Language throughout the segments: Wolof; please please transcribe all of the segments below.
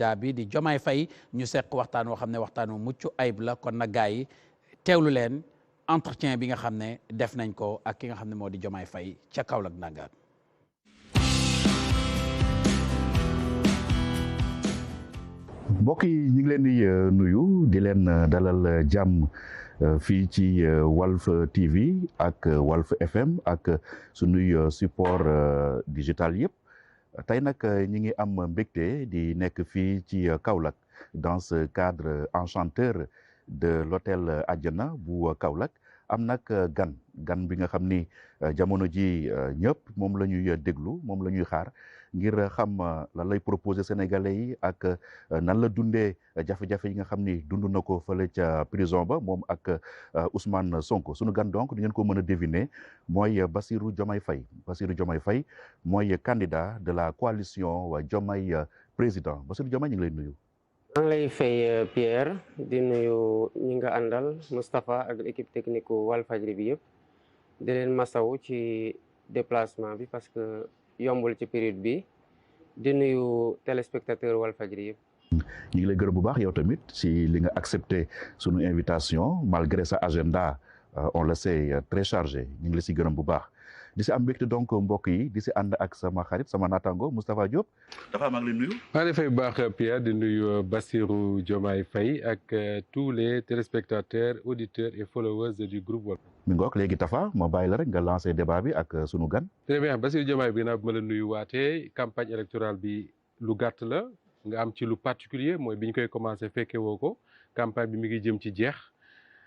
candidat bi di Diomaye Faye ñu seq waxtaan woo xam ne waxtaanu mucc ayib la kon nag gars yi teewlu leen entretien bi nga xam ne def nañ ko ak ki nga xam ne moo di Diomaye Faye ca Kaolack Ndangaan. mbokk yi ñu ngi leen di nuyu di leen dalal jàmm fii ci Walf TV ak Walf FM ak sunuy support digital yëpp tey nag ñi ngi am mbégte di nekk fii ci Kaolack dans ce cadre enchanteur de l'hôtel Adjana bu Kaolack am nag gan bi nga xam ni jamono ji ñëpp moom la ñuy déglu moom la ñuy xaar ngir xam lan lay proposer sénégalais yi ak nan la dundee jafe-jafe yi nga xam ni dund na ko fële ca prison ba moom ak Ousmane Sonko sunu gan donc di ngeen ko mën a deviner mooy Bassirou Diomaye Faye Bassirou Diomaye Faye mooy candidat de la coalition Diomaye président Bassirou Diomaye ñu ngi lay nuyu. maa ngi lay fay Pierre di nuyu ñi nga àndal Moustapha ak équipe technique Walfadjri bi yëpp di leen masaw ci déplacement bi parce que yombul ci période bi di nuyu téléspectateur Walfadjri yëpp. ñu ngi lay gërëm bu baax yow tamit si li nga accepté sunu invitation malgré sa agenda on le sait très chargé ñu ngi la si gërëm bu baax di si am mbégte donc mbokk yi di si ànd ak sama xarit sama naataango Moustapha Diop. dafa maa ngi lay nuyu. maa ngi lay fay bu baax Pierre di nuyu Bassirou Diomaye Faye ak tous les téléspectateurs auditeurs et followers du groupe Walf. mi ngoog léegi Tafa ma bàyyi la rek nga lancé débat bi ak sunu gan. très bien Bassirou Diomaye bi naa ma la nuyu waatee campagne électorale bi lu gàtt la nga am ci lu particulier mooy bi ñu koy commencé fekke woo ko campagne bi mi ngi jëm ci jeex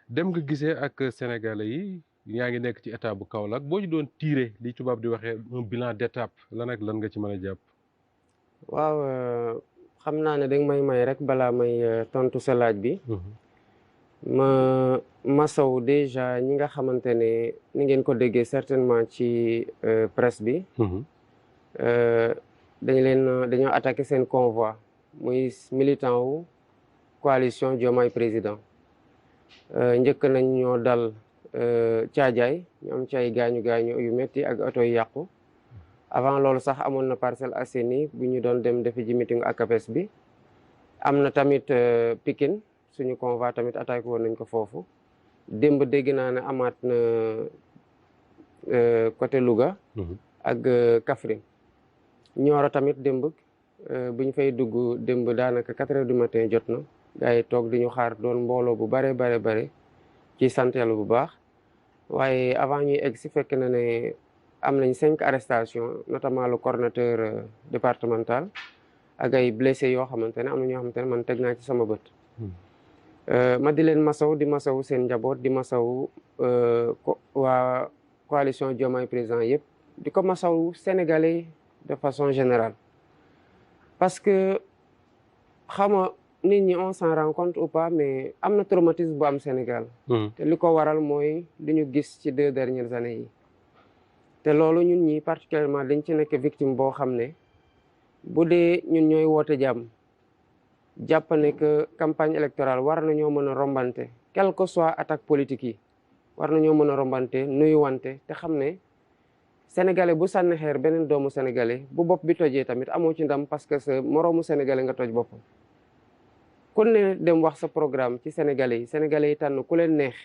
dem nga gisee ak sénégalais yi yaa ngi nekk ci état bu Kaolack boo ñu doon tiré li tubaab di waxee un bilan d'étape lan ak lan nga ci mën a jàpp. waaw xam naa ne danga may rek balaa may tontu sa laaj bi. ma masaw déjà ñi nga xamante ne ni ngeen ko déggee certainement ci presse bi. dañoo attaqué seen convoi muy militant wu coalition Diomaye président njëkk nañ ñoo dal caajaay ñu am ci ay gaañu yu metti ak oto yu yàqu avant loolu sax amoon na Parcelles Assainies bu ñu doon dem defi ji meeting ak APS bi am na tamit Pikine suñu convoi tamit attaqué woon nañ ko foofu démb dégg naa ne amaat na côté Louga ak Kaffrine Nioro tamit démb bu ñu fay dugg démb daanaka 4 heures du matin jot na gars yi toog di ñu xaar doon mbooloo bu bare ci sant Yàlla bu baax waaye avant ñuy egg si fekk na ne am nañ 5 arrestations notamment le coordonnateur départemental ak ay blessés yoo xamante ne am na ñoo xamante ne man teg naa ci sama bët. ma di leen masaw di masaw seen njaboot di masaw waa coalition Diomaye président yëpp di ko masaw sénégalais de façon générale parce que xama nit ñi on s'en rend compte ou pas mais am na traumatisme bu am Sénégal te li ko waral mooy li ñu gis ci 2 dernières années yi te loolu ñun ñi particulièrement dañ ci nekk victime boo xam ne bu dee ñun ñooy woote jàmm jàpp ne que campagne électorale war nañoo mën a rombante quelle que soit attaque politique yi war nañoo mën a rombante nuyuwante te xam ne sénégalais bu sànni xeer beneen doomu sénégalais bu bopp bi tojee tamit amoo ci ndam parce que sa moroomu sénégalais nga toj boppam ku ne dem wax sa programme ci sénégalais yi tànn ku leen neex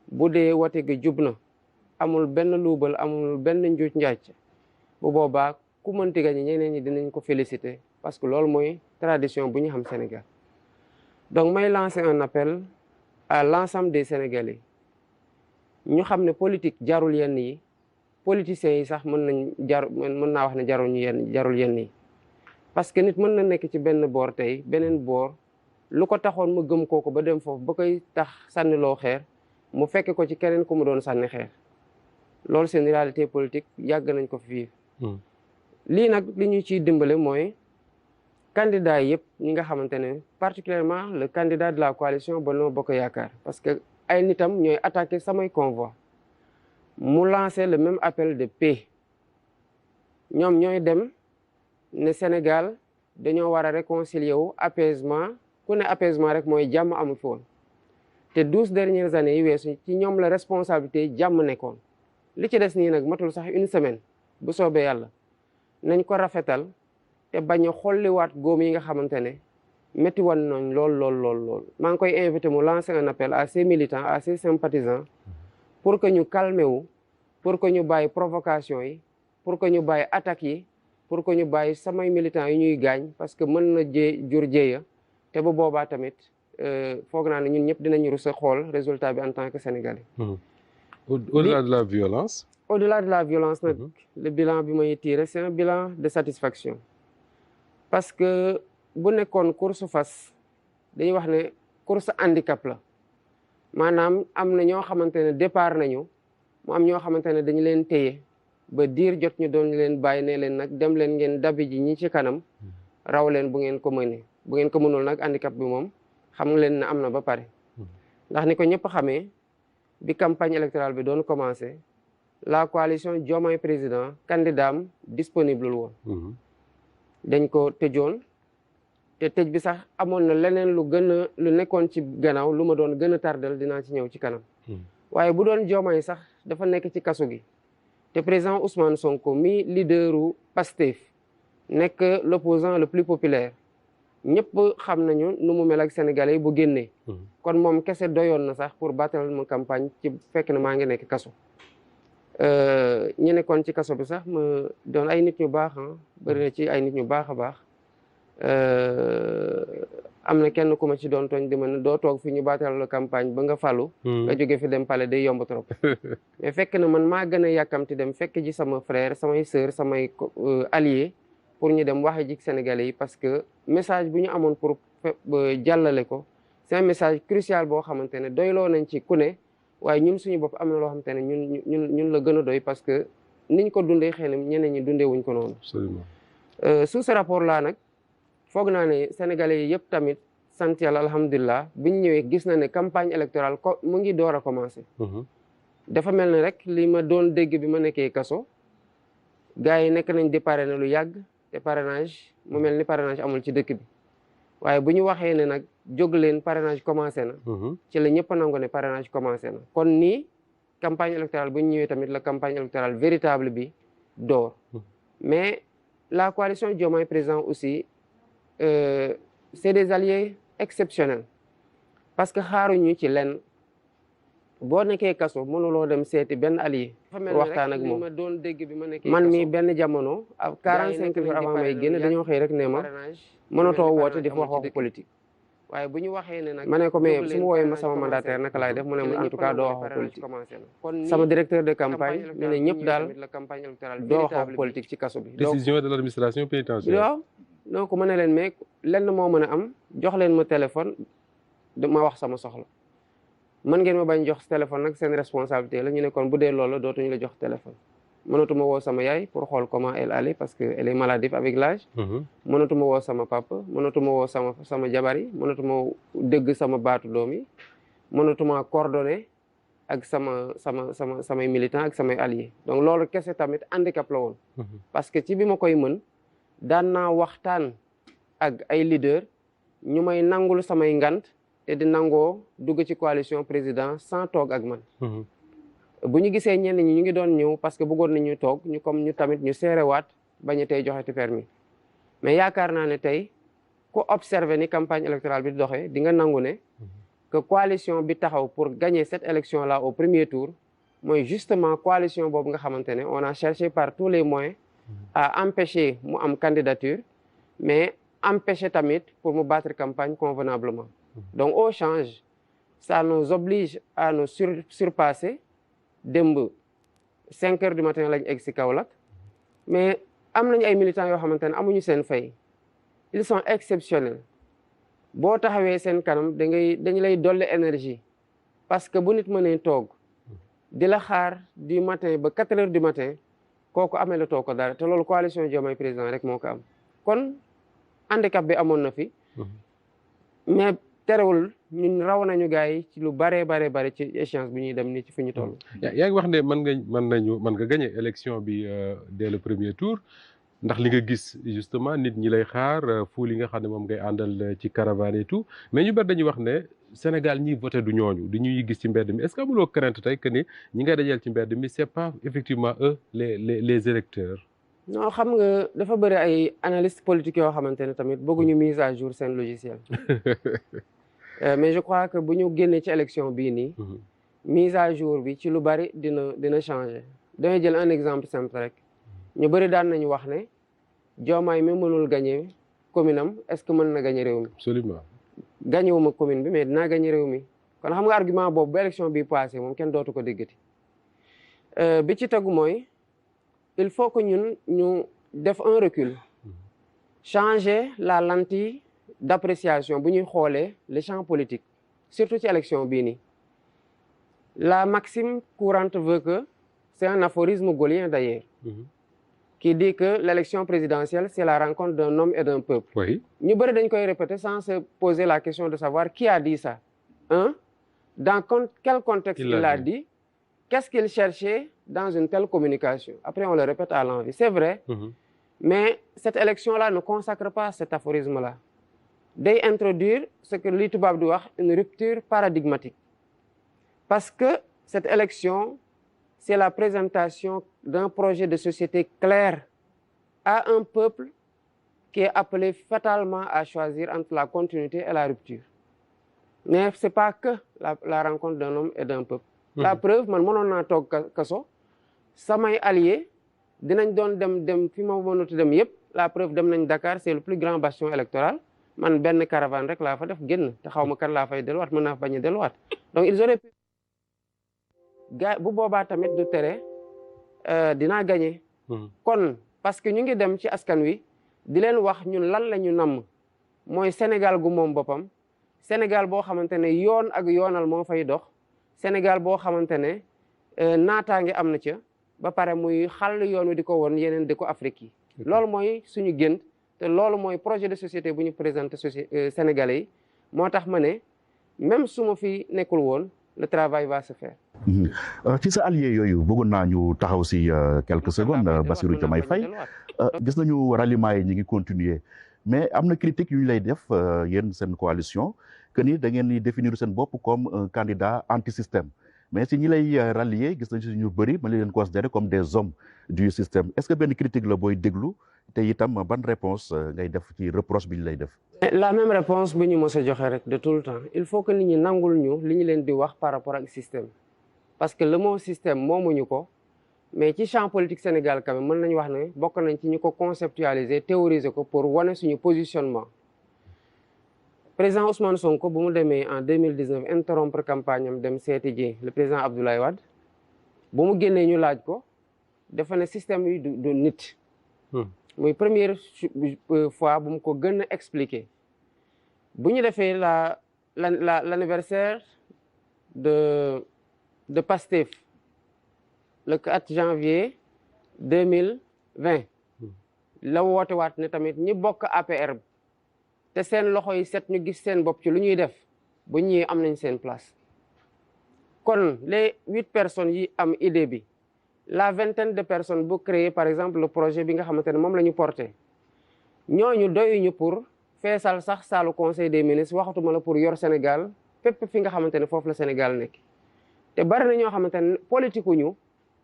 bu dee wote gi jub na amul benn luubal amul benn njuuj njaaj bu boobaa ku mënti gañe ñeneen ñi dinañ ko féliciter parce que loolu mooy tradition bu ñu xam Sénégal donc may lancer un appel à l'ensemble des sénégalais ñu xam ne politique jarul yenn yi politiciens yi sax mën naa wax ne jarul yenn yi parce que nit mën na nekk ci benn boor tey beneen boor lu ko taxoon mu gëm kooku ba dem foofu ba koy tax sànniloo xeer mu fekke ko ci keneen ku mu doon sànni xeer loolu c'est une réalité politique yàgg nañ ko fi lii nag li ñu ciy dimbale mooy candidat yëpp ñi nga xamante ne particulièrement le candidat de la coalition Benno Bokk Yaakaar parce que ay nitam ñooy attaqué samay convoi mu lancé le même appel de paix ñoom ñooy dem ne Sénégal dañoo war a réconcilier wu apaisement ku ne apaisement rek mooy jàmm amu fi woon te 12 dernières années yi weesu ci ñoom la responsabilité jàmm nekkoon li ci des nii nag matul sax une semaine bu soobee yàlla nañ ko rafetal te bañ a xolliwaat góom yi nga xamante ne métti woon nañ lool. maa ngi koy invité mu lancer un appel à ses militants à ses sympathisants pour que ñu calmer wu pour que ñu bàyyi provocation yi pour que ñu bàyyi attaques yi pour que ñu bàyyi samay militants yi ñuy gaañ parce que mën na jur jéeya te bu boobaa tamit foog naa ne ñun ñëpp dinañu rus a xool résultat bi en tant que sénégalais. Au-delà de la violence. Au-delà de la violence nag le bilan bi may tiré c'est un bilan de satisfaction parce que bu nekkoon course fas dañuy wax ne course handicap la maanaam am na ñoo xamante ne départ nañu mu am ñoo xamante ne dañu leen téye ba diir jot ñu doon leen bàyyi ne leen nag dem leen ngeen dabi ji ñi ci kanam raw leen bu ngeen ko mënee bu ngeen ko mënul nag handicap bi moom xam leen ne am na ba pare ndax ni ko ñëpp xamee bi campagne électorale bi doon commencé la coalition Diomaye président candidat am disponible woon dañ ko tëjoon te tëj bi sax amoon na leneen lu gën a lu nekkoon ci gannaaw lu ma doon gën a tardel dinaa ci ñëw ci kanam waaye bu doon Diomaye sax dafa nekk ci kaso gi te président Ousmane Sonko mi leaderu Pastef nekk l'opposant le plus populaire ñëpp xam nañu nu mu mel ak sénégalais yi bu génnee kon moom kese doyoon na sax pour battal ma campagne ci fekk na maa ngi nekk kaso ñi nekkoon ci kaso bi sax ma doon ay nit ñu baax bëri na ci ay nit ñu baax a baax am na kenn ku ma ci doon tooñ di ma ne doo toog fi ñu battal la campagne ba nga falu nga jóge fi dem palais day yomb trop mais fekk na man maa gën a yàkkamti dem fekk ji sama frère samay sœur samay alliés pour ñu dem waxe ji sénégalais yi parce que message bu ñu amoon pour jàllale ko c'est un message crucial boo xamante ne doyloo nañ ci ku ne waaye ñun suñu bopp am na loo xamante ne ñun la gën a doy parce que niñ ko dundee xëy na ñeneen ñi dundee wuñ ko noonu. Absolument. Sous ce rapport là nag foog naa ne sénégalais yi yëpp tamit sant yàlla alhamdulilah bi ñu ñëwee gis na ne campagne électorale mu ngi door a commencé. dafa mel ne rek li ma doon dégg bi ma nekkee kaso gars yi nekk nañ di parrainer lu yàgg te parrainage mu mel ni parrainage amul ci dëkk bi waaye bu ñu waxee ne nag jóg leen parrainage commencé na. ci la ñëpp nangu ne parrainage commencé na kon nii campagne électorale bu ñu ñëwee tamit la campagne électorale véritable bi door mais la coalition Diomaye président aussi c'est des alliés exceptionnels parce que xaaruñu ci lenn boo nekkee kaso mënuloo dem seeti benn allié waxtaan ak moom man mi benn jamono 45 jours avant may génn dañoo xëy rek ne ma mënatoo woote di wax waxu politique waaye bu ñu waxee ne nag ma ne ko mais su ma woowee ma sama mandataire naka laay def mu ne en tout cas doo wax waxu politique sama directeur de campagne ne ne ñëpp daal doo wax waxu politique ci kaso bi décision de l'administration pénitentiaire waaw donc ma ne leen mais lenn moo mën a am jox leen ma téléphone ma wax sama soxla mën ngeen ma bañ jox téléphone nag seen responsabilité la ñu ne kon bu dee loolu dootuñu la jox téléphone mënatuma woo sama yaay pour xool comment elle allait parce que elle est maladive avec l'âge mënatuma woo sama papa mënatuma woo sama jabar yi mënatuma dégg sama baatu doom yi mënatuma coordonner ak samay militants ak samay alliés donc loolu kese tamit handicap la woon parce que ci bi ma koy mën daan naa waxtaan ak ay leader ñu may nangul samay ngant te di nangoo dugg ci coalition président sans toog ak man bu ñu gisee ñenn ñi ñu ngi doon ñëw parce que bëggoon nañu toog ñu comme ñu tamit ñu seerewaat bañ a tey joxeti permis mais yaakaar naa ne tey ku observé ni campagne électorale bi doxee di nga nangu ne que coalition bi taxaw pour gagner cette élection là au premier tour mooy justement coalition boobu nga xamante ne on a cherché par tous les moyens à empêcher mu am candidature mais empêcher tamit pour mu battre campagne convenablement donc au change ça nous oblige à nous surpasser démb 5 heures du matin lañ egg si Kaolack mais am nañu ay militants yoo xamante ne amuñu seen fay ils sont exceptionnels boo taxawee seen kanam dañu lay dolli énergie parce que bu nit mënee toog di la xaar du matin ba 4 heures du matin kooku amee la toog ko dara te loolu coalition Diomaye président rek moo ko am kon handicap bi amoon na fi mais terewul ñun raw nañu gars yi ci lu bare ci échéance bi ñuy dem ni ci fi ñu toll. yaa ngi wax ne mën nga gagner élection bi dès le premier tour ndax li nga gis justement nit ñi lay xaar fu li nga xam ne moom ngay àndal ci caravane et tout mais ñu bari dañuy wax ne Sénégal ñiy voté du ñooñu du ñuy gis ci mbedd mi est-ce que amuloo crainte tey que ni ñi ngay dajeel ci mbedd mi c'est pas effectivement eux les électeurs. non xam nga dafa bëri ay analystes politiques yoo xamante ne tamit bëgguñu mise à jour seen logiciel mais je crois que bu ñu génnee ci élection bii nii mise à jour bi ci lu bari dina changer. damay jël un exemple simple rek ñu bëri daan nañu wax ne Diomaye mi mënul gagner commune am est-ce que mën na gagner réew mi. absolument. gagné wu ma commune bi mais dinaa gagner réew mi kon xam nga argument boobu ba élection bi passé moom kenn dootu ko déggati bi ci tegu mooy il faut que ñun ñu def un recul changer la lentille d'appréciation bu ñuy xoolee le champ politique surtout ci élection bii nii. La maxime courante veut que c'est un aphorisme gaulien d'ailleurs qui dit que l'élection présidentielle c'est la rencontre d'un homme et d'un peuple. Oui. ñu bëri dañ koy répéter sans se poser la question de savoir qui a dit ça. Dans quel contexte il l'a dit, qu'est-ce qu'il cherchait dans une telle communication. Après on le répète à l'envi, c'est vrai, mais cette élection-là ne consacre pas cet aphorisme-là. Day introduire ce que li tubaab di wax une rupture paradigmatique. Parce que cette élection, c'est la présentation d'un projet de société clair à un peuple qui est appelé fatalement à choisir entre la continuité et la rupture. Mais ce n'est pas que la rencontre d'un homme et d'un peuple. La preuve, man mënoon naa toog kaso samay alliés dinañ doon dem fi ma mënut dem yëpp. La preuve dem nañ Dakar, c'est le plus grand bastion électoral. Man benn caravane rek laa fa def génn te xaw ma kan laa fay delluwaat mën naa fa bañ a delluwaat. Donc ils auraient pu ga bu boobaa tamit du tere dinaa gagner. kon parce que ñu ngi dem ci askan wi di leen wax ñun lan la ñu namm mooy Sénégal gu moom boppam Sénégal boo xamante ne yoon ak yoonal moo fay dox Sénégal boo xamante ne naataange am na ca ba pare muy xàll yoon wi di ko woon yeneen dëkku Afrique yi. loolu mooy suñu gént te loolu mooy projet de société bu ñu présenté Sénégalais yi moo tax ma ne même su ma fi nekkul woon le travail va se faire. ci sa allié yooyu bëggoon naa ñu taxaw si quelques secondes Bassirou Diomaye Faye gis nañu ralliement yi ñu ngi continuer mais am na critique yu ñu lay def yéen seen coalition que ni da ngeen di définir seen bopp comme un candidat anti-système mais si ñi lay rallier gis nañu si ñu bëri ma leen considérer comme des hommes du système est-ce que benn critique la booy déglu te itam ban réponse ngay def ci reproche bi ñu lay def. La même réponse bu ñu mës a joxe rek de tout le temps il faut que nit ñi nangul ñu li ñu leen di wax par rapport ak système parce que le mot système moomuñu ko mais ci champ politique Sénégal quand même mën nañu wax ne bokk nañ ci ñu ko conceptualiser théoriser ko pour wane suñu positionnement. Président Ousmane Sonko bu mu demee en 2019 interrompre campagne am dem seeti ji le président Abdoulaye Wade bu mu génnee ñu laaj ko dafa ne système yi du nit. muy première fois bu mu ko gën a expliquer bu ñu defee l'anniversaire de Pastef le 4 janvier 2020 la woote waat ne tamit ñi bokk APR te seen loxo yi set ñu gis seen bopp ci lu ñuy def bu ñëwee am nañ seen place kon les 8 personnes yi am idée bi la vingtaine de personnes bu créer par exemple le projet bi nga xamante ne moom la ñu porté ñooñu doyuñu pour feesal sax saalu conseil des ministres waxatuma la pour yor Sénégal fépp fi nga xamante ne foofu la Sénégal nekk te bari na ñoo xamante ne politique ñu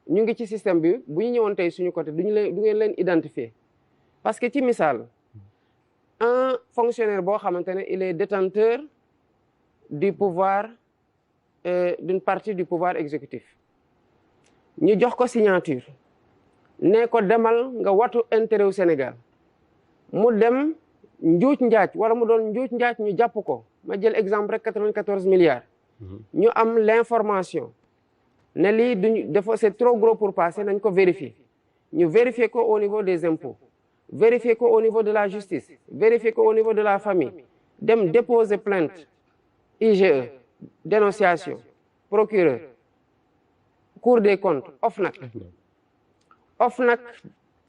ngi ci système bi bu ñu ñëwoon tey suñu côté du ngeen leen identifier parce que ci misaal un fonctionnaire boo xamante ne il est détenteur du pouvoir d'une partie du pouvoir exécutif ñu jox ko signature ne ko demal nga watu intérêt wu Sénégal mu dem njuuj njaaj wala mu doon njuuj njaaj ñu jàpp ko ma jël exemple rek 94 milliards ñu am l'information ne lii duñu dafa c'est trop gros pour passer nañ ko vérifier ñu vérifier ko au niveau des impôts vérifier ko au niveau de la justice vérifier ko au niveau de la famille dem déposer plainte IGE dénonciation procureur Cour des comptes OFNAC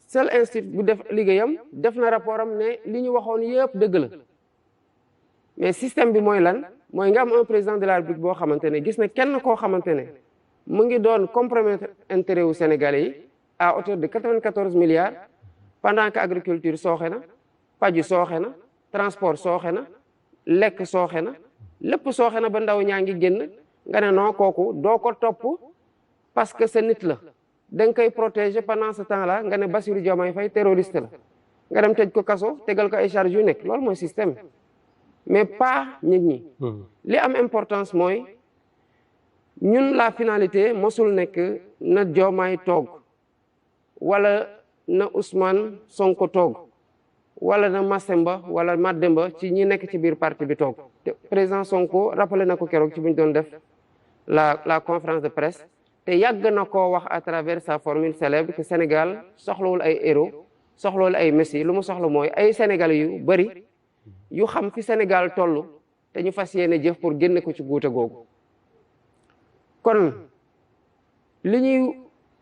seul institut bu def liggéeyam def na rapport am ne li ñu waxoon yëpp dëgg la mais système bi mooy lan mooy nga am un président de la République boo xamante ne gis na kenn koo xamante ne mu ngi doon compromettre intérêt wu Sénégalais yi à hauteur de 94 milliards pendant que agriculture sooxe na paju sooxe na transport sooxe na lekk sooxe na lépp sooxe na ba ndaw ñaa ngi génn nga ne non kooku doo ko topp parce que sa nit la da nga koy protéger pendant ce temps-là nga ne Bassirou Diomaye Faye terroriste la nga dem tëj ko kaso tegal ko ay charges yu nekk loolu mooy système mais pas nit ñi. li am importance mooy ñun la finalité mosul nekk na Diomaye toog wala na Ousmane Sonko toog wala na Massemba wala Mademba ci ñi nekk ci biir parti bi toog te président Sonko rappelé na ko keroog ci bu ñu doon def la conférence de presse te yàgg na koo wax à travers sa formule célèbre que Sénégal soxlawul ay héros soxlawul ay messi lu mu soxla mooy ay Sénégalais yu bëri yu xam fi Sénégal toll te ñu fas yéene jëf pour génne ko ci guute googu kon li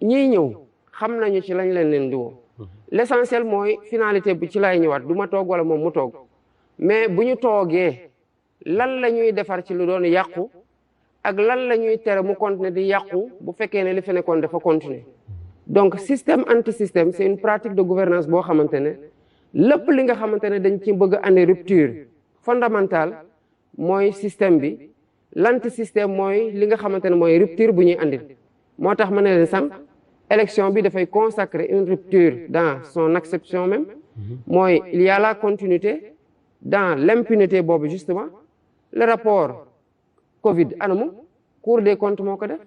ñiy ñëw xam nañu ci lañ leen di woo l'essentiel mooy finalité bi ci lay ñëwaat du ma toog wala moom mu toog mais bu ñu toogee lan la ñuy defar ci lu doon yàqu ak lan la ñuy tere mu continuer di yàqu bu fekkee ne li fi nekkoon dafa continuer donc système anti système c'est une pratique de gouvernance boo xamante ne lépp li nga xamante ne dañ ci bëgg a andi rupture fondamentale mooy système bi l'anti système mooy li nga xamante ne mooy rupture bu ñuy andil moo tax ma ne leen sànq élection bi dafay consacrer une rupture dans son acception même mooy il y a la continuité dans l'impunité boobu justement le rapport Covid anamu Cour des comptes moo ko def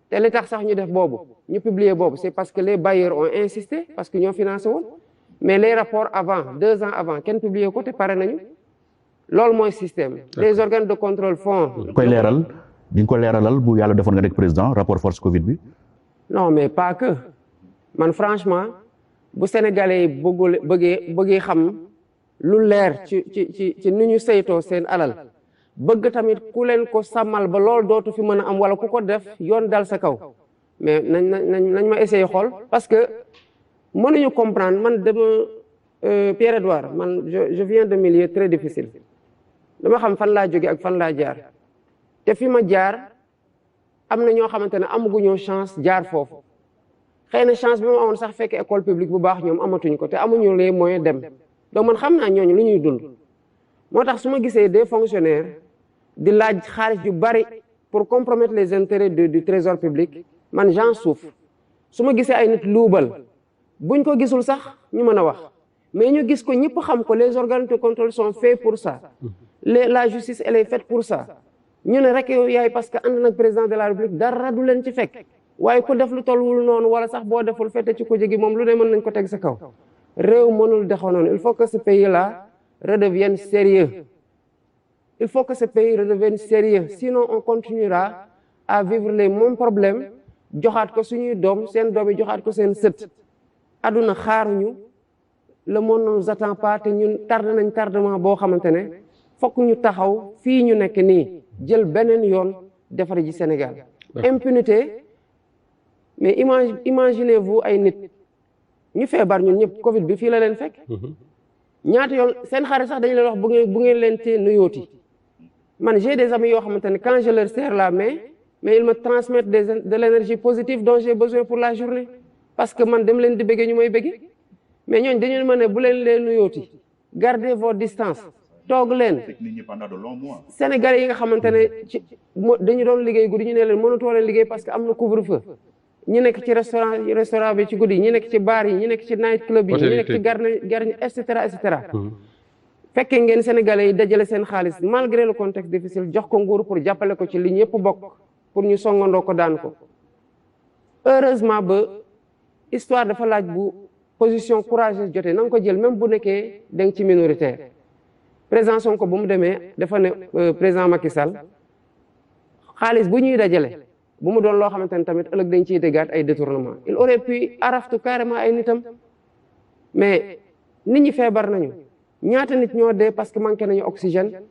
te li tax sax ñu def boobu ñu publier boobu c'est parce que les bailleurs ont insisté parce que ñoo financé woon mais les rapports avant 2 ans avant kenn publier ko te pare nañu loolu mooy système les organes de contrôle font koy leeral di nga ko leeralal bu yàlla defoon nga nekk président rapport force Covid bi. non mais pas que man franchement bu sénégalais yi bëggee xam lu leer ci ni ñu saytoo seen alal bëgg tamit ku leen ko sàmmal ba loolu dootu fi mën a am wala ku ko def yoon dal sa kaw mais nañ ma essayer xool parce que mënuñu comprendre man dama Pierre-Edouard man je viens de milieu très difficile dama xam fan laa jóge ak fan laa jaar te fi ma jaar am na ñoo xamante ne amaguñoo chance jaar foofu xëy na chance bi ma amoon sax fekk école publique bu baax ñoom amatuñ ko te amuñu les moyens dem donc man xam naa ñooñu lu ñuy dund moo tax su ma gisee des fonctionnaires di laaj xaalis yu bari pour compromettre les intérêts du trésor public man j'en souffre su ma gisee ay nit luubal buñ ko gisul sax ñu mën a wax mais ñu gis ko ñëpp xam ko les organes de contrôle sont faits pour ça la justice elle est faite pour ça ñu ne rek yow yaay parce que ànd nag président de la république dara du leen ci fekk waaye ku def lu tolluwul noonu wala sax boo deful fete ci ko jégi moom lu ne mën nañ ko teg sa kaw réew mënul dexoo noonu il faut que ce pays là redevienne sérieux il faut que ce pays redevienne sérieux sinon on continuera à vivre les mêmes problèmes joxaat ko suñuy doom seen doom yi joxaat ko seen sët aduna xaaruñu le monde ne nous attend pas te ñun tardé nañ tardement boo xamante ne fokk ñu taxaw fii ñu nekk nii jël beneen yoon defar ji Sénégal impunité mais imaginez-vous ay nit ñu feebar ñun ñëpp Covid bi fii la leen fekk ñaata yoon seen xarit sax dañu leen wax bu ngeen leen te nuyooti man j'ai des amis yoo xamante ne quand je leur serre la main mais ils me transmettent de l'énergie positive dont j'ai besoin pour la journée parce que man dem leen di bëggee ñu may bëggee mais ñooñ dañu ma ne bu leen nuyooti gardez vos distances toog leen Sénégalais yi nga xamante ne dañu doon liggéey guddi ñu ne leen mënatoo leen liggéey parce que am na couvre-feu ñi nekk ci restaurant bi ci guddi ñi nekk ci bar yi ñi nekk ci night club yi ñi nekk ci garni et cetera et cetera fekkee ngeen Sénégalais yi dajale seen xaalis malgré le contexte difficile jox ko nguur pour jàppale ko ci li ñëpp bokk pour ñu songandoo ko daan ko heureusement ba histoire dafa laaj bu position courageuse jotee na nga ko jël même bu nekkee da nga ci minoritaire président Sonko bu mu demee dafa ne président Macky Sall xaalis bu ñuy dajale bu mu doon loo xamante ne tamit ëllëg dañ ciy déggaat ay détournement il aurait pu araftu carrément ay nitam mais nit ñi feebar nañu ñaata nit ñoo dee parce que manqué nañu oxygène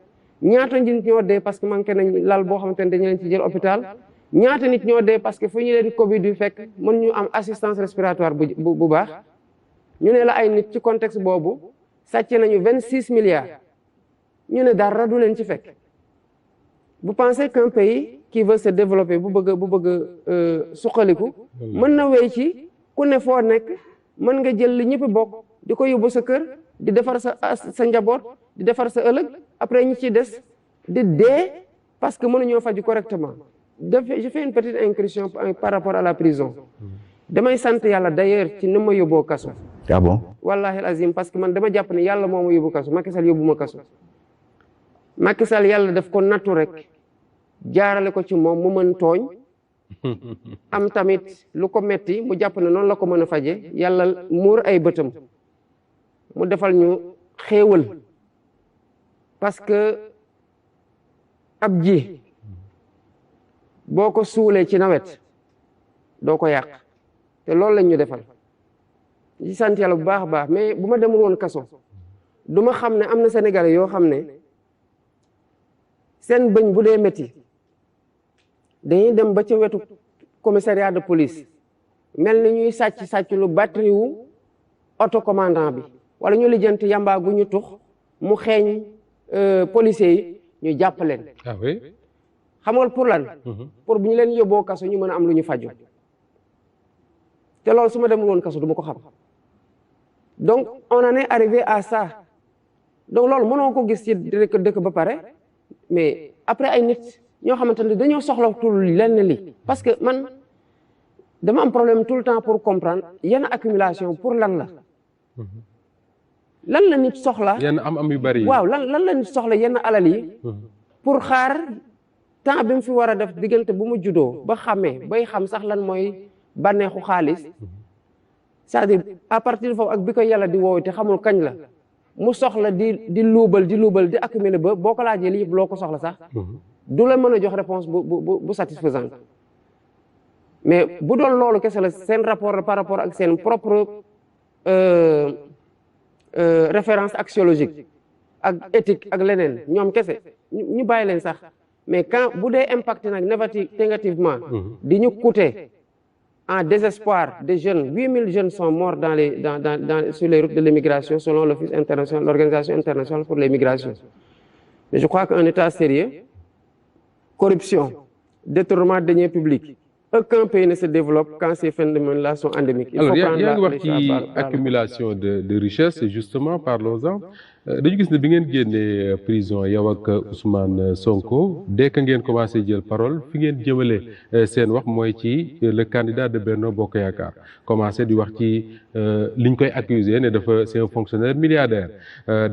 ñaata nit ñoo dee parce que manqué nañu lal boo xamante ne dañu leen ci jël hôpital ñaata nit ñoo dee parce que fu ñu leen Covid bi fekk mën ñu am assistance respiratoire bu baax ñu ne la ay nit ci contexte boobu sàcc nañu 26 milliards ñu ne dara du leen ci fekk vous pensez qu'un pays qui veut se développer bu bëgg suqaliku mën na wéy ci ku ne foo nekk mën nga jël li ñëpp bokk di ko yóbbu sa kër di defar sa njaboot di defar sa ëllëg après ñi ci des di dee parce que mënuñoo faju correctement je fais une petite incursion par rapport à la prison damay sant yàlla d'ailleurs ci ni ma yóbboo kaso. ah bon. wallahi azim parce que man dama jàpp ne yàlla moo ma yóbbu kaso Macky Sall yóbbu ma kaso. Macky Sall yàlla daf ko nattu rek jaarale ko ci moom mu mën tooñ am tamit lu ko metti mu jàpp ne noonu la ko mën a faje yàlla muur ay bëtam mu defal ñu xéewal parce que ab ji boo ko suulee ci nawet doo ko yàq te loolu lañ ñu defal ci sant yàlla bu baax a baax mais bu ma demul woon kaso du ma xam ne am na Sénégalais yoo xam ne seen bëñ bu dee métti dañuy dem ba ca wetu commissariat de police mel ni ñuy sàcc lu batterie wu auto commandant bi wala ñu lijjanti yambaa gu ñu tux mu xeeñ policiers yi ñu jàpp leen. ah oui. xam nga pour lan. pour bu ñu leen yóbboo kaso ñu mën a am lu ñu faju te loolu su ma demul woon kaso du ma ko xam donc on en est arrivé à ça donc loolu mënoo ko gis ci dëkk ba pare mais après ay nit ñoo xamante ne dañoo soxlatul lenn li parce que man dama am problème tout le temps pour comprendre yenn accumulation pour lan la nit soxla. yenn am yu bari yi. waaw lan la nit soxla yenn alal yi. pour xaar temps bi mu fi war a def diggante bu mu juddoo ba xamee bay xam sax lan mooy bànneexu xaalis c'est-à-dire à partir de foofu ak bi ko yàlla di woowu te xamul kañ la mu soxla di luubal di accumuler ba boo ko laajee lii yëpp loo ko soxla sax. du la mën a jox réponse bu satisfaisante mais bu doon loolu kese la seen rapport par rapport ak seen propre référence axiologique ak éthique ak leneen ñoom kese ñu bàyyi leen sax mais quand bu dee impacté nag négativement di ñu coûter en désespoir des jeunes 8000 jeunes sont morts sur les routes de l'immigration selon l'Office international, l'Organisation internationale pour les migrations. Mais je crois qu'un État sérieux, corruption, détournement de deniers publics, aucun pays ne se développe quand ces phénomènes-là sont endémiques. Alors, il y a une accumulation de richesses, et justement, parlons-en. dañu gis ne bi ngeen génnee prison yow ak Ousmane Sonko dès que ngeen commencé jël parole fi ngeen jëmale seen wax mooy ci le candidat de Benno Bokk Yaakaar commencé di wax ci liñ koy accuser ne dafa c'est un fonctionnaire milliardaire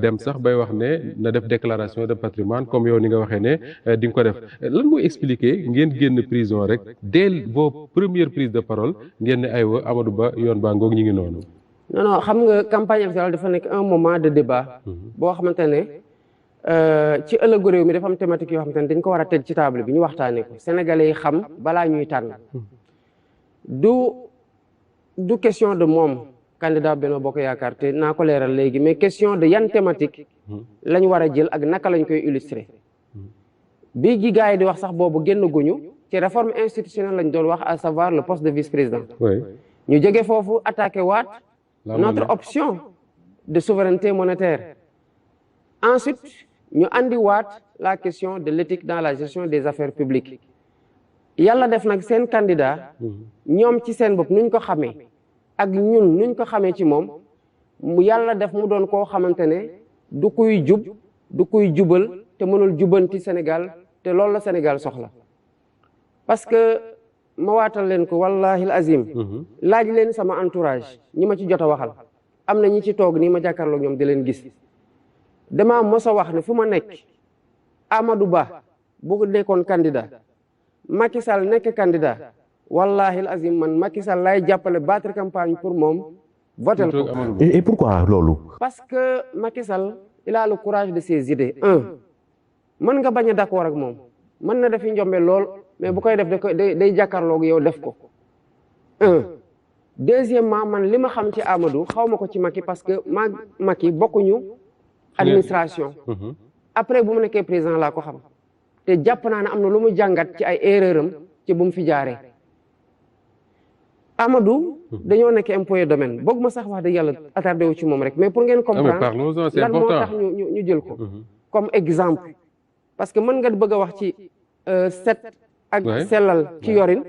dem sax bay wax ne na def déclaration de patrimoine comme yow ni nga waxee ne di nga ko def lan mooy expliquer ngeen génn prison rek dès vos premières prises de parole ngeen ne aywa Amadou Ba yoon baa ngoog ñi ngi noonu. non xam nga campagne électorale dafa nekk un moment de débat boo xamante ne ci ëllëgu réew mi dafa am thématique yoo xamante ne dañ ko war a teg ci table bi ñu waxtaanee ko sénégalais yi xam balaa ñuy tànn du question de moom candidat Benno Bokk Yaakaar te naa ko leeral léegi mais question de yan thématique lañ war a jël ak naka lañ koy illustrer bi gi gars yi di wax sax boobu génn guñu ci réforme institutionnelle lañ doon wax à savoir le poste de vice-président ñu jóge foofu attaqué waat notre option de souveraineté monétaire. Ensuite, ñu andi waat la question de l'éthique dans la gestion des affaires publiques. Yàlla def nag seen candidat ñoom ci seen bopp nuñ ko xamee ak ñun nuñ ko xamee ci moom mu yàlla def mu doon koo xamante ne du kuy jub du kuy jubal te mënul jubanti Sénégal te loolu la Sénégal soxla parce que ma waatal leen ko wallahi azim laaj leen sama entourage ñi ma ci jot a waxal am na ñi ci toog nii ma jàkkaarloog ñoom di leen gis dama mos a wax ne fu ma nekk Amadou Ba bu nekkoon candidat Macky Sall nekk candidat wallahi azim man Macky Sall laay jàppale battre campagne pour moom votel ko. Et pourquoi loolu? Parce que Macky Sall il a le courage de ses idées. Mën nga bañ a d'accord ak moom mën na defi njombe lool mais bu koy def day jàkkaarloog yow def ko. Deuxièmement man li ma xam ci Amadou xaw ma ko ci Macky parce que Macky bokkuñu administration. Après bu mu nekkee président laa ko xam te jàpp naa ne am na lu mu jàngat ci ay erreur am ci bu mu fi jaaree. Amadou dañoo nekk impôt et domaine boog ma sax wax dëgg yàlla attardé wu ci moom rek mais pour ngeen comprendre lan moo tax ñu jël ko comme exemple parce que mën nga bëgg a wax ci set ak sellal ci yorin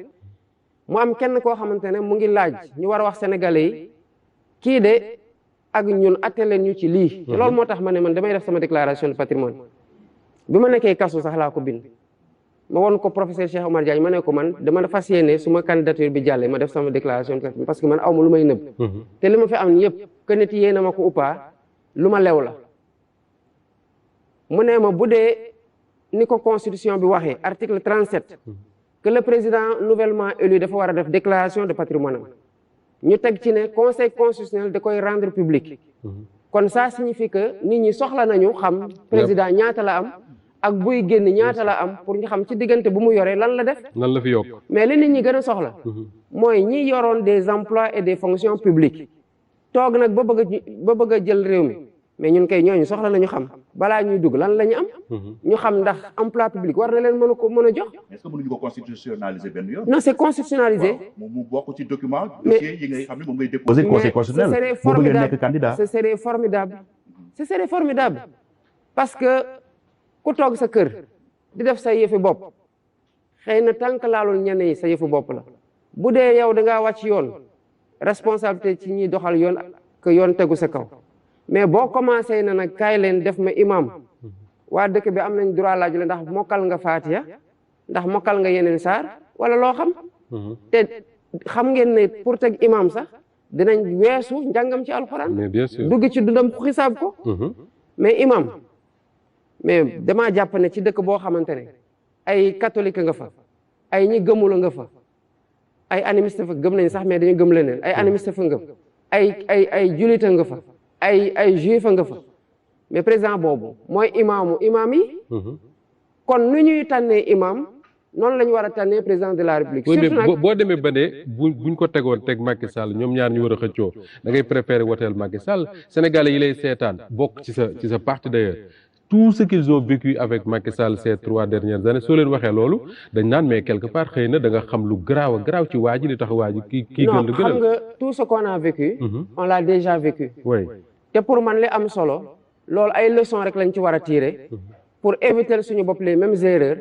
mu am kenn koo xamante ne mu ngi laaj ñu war a wax sénégalais yi kii de ak ñun atte leen ñu ci lii te loolu moo tax ma ne man damay def sama déclaration de patrimoine bi ma nekkee kaso sax laa ko bind ma won ko professeur Cheikh Omar Diagne ma ne ko man dama fas yéene suma candidature bi jàllee ma def sama déclaration parce que man awma lu may nëbb te li ma fi am ni yëpp que nit yéena ma ko uppa lu ma lew la mu ne ma bu dee ni ko constitution bi waxee article 37 que le président nouvellement élu dafa war a def déclaration de patrimoine am ñu teg ci ne conseil constitutionnel da koy rendre public kon ça signifie que nit ñi soxla nañu xam président ñaata la am ak buy génn ñaata la am pour ñu xam ci diggante bu mu yoree lan la def lan la fi yokk mais li nit ñi gën a soxla mooy ñi yoroon des emplois et des fonctions publiques toog nag ba bëgg a jël réew mi mais ñun kay ñooñu soxla nañu xam balaa ñuy dugg lan la ñu am ñu xam ndax emploi public war na leen mën a jox. est-ce que mënuñu ko constitutionnaliser benn yoon. non c'est constitutionnalisé. mu bokk ci document dossier yi ngay xam ne moom ngay déposer conseil constitutionnel boo bëggee nekk candidat. ce serait formidable parce que ku toog sa kër di def sa yëfi bopp xëy na tànk laalul ñenn yi sa yëfi bopp la bu dee yow da ngaa wàcc yoon responsabilité ci ñiy doxal yoon que yoon tegu sa kaw mais boo commencé na nag kaay leen def ma imam waa dëkk bi am nañ droit laaj la ndax mokkal nga Faatiya ndax mokkal nga yeneen saar wala loo xam te xam ngeen ne pour teg imam sax dinañ weesu njàngam ci alxuraan dugg ci dundam xisaab ko mais imam mais damaa jàpp ne ci dëkk boo xamante ne ay catholique nga fa ay ñi gëmula nga fa ay animiste fa gëm nañ sax mais dañu gëm leneen ay animiste fa nga ay julita nga fa ay juif nga fa mais président boobu mooy imam yi kon nu ñuy tànnee imam noonu la ñu war a tànnee président de la république surtout nag boo demee ba ne buñ ko tegoon teg Macky Sall ñoom ñaar ñu war a xëccoo da ngay préférer woteel Macky Sall sénégalais yi lay seetaan bokk ci sa parti d'ailleurs tout ce qu'ils ont vécu avec Macky Sall ces 3 dernières années soo leen waxee loolu dañ naan mais quelque part xëy na da nga xam lu garaaw ci waa ji li tax waa ji kii gën non xam nga tout ce qu'on a vécu on l'a déjà vécu oui te pour man li am solo loolu ay leçons rek lañ ci war a tirer pour éviter suñu bopp les mêmes erreurs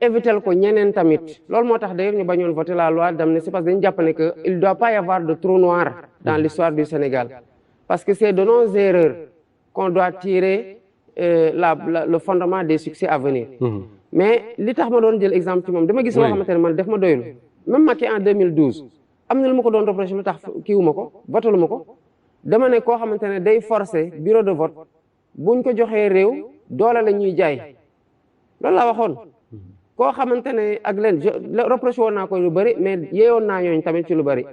éviter ko ñeneen tamit loolu moo tax d'ailleurs ñu bañoon voter la loi d'amnistie parce que dañu jàpp ne que il doit pas y avoir de trou noir dans l'histoire du Sénégal parce que c'est de nos erreurs qu'on doit tirer le fondement des succès à venir mais li tax ma doon jël exemple ci moom dama gis loo xamante ne man def ma doylu même Macky en 2012 am na lu ma ko doon reproché lu tax kiiwuma ko votalu ma ko dama ne koo xamante ne day forcer bureau de vote buñ ko joxee réew doole la ñuy jaay loolu laa waxoon koo xamante ne ak leen reproché woon naa ko lu bëri mais yeewoon naa ñooñ tamit ci lu bëri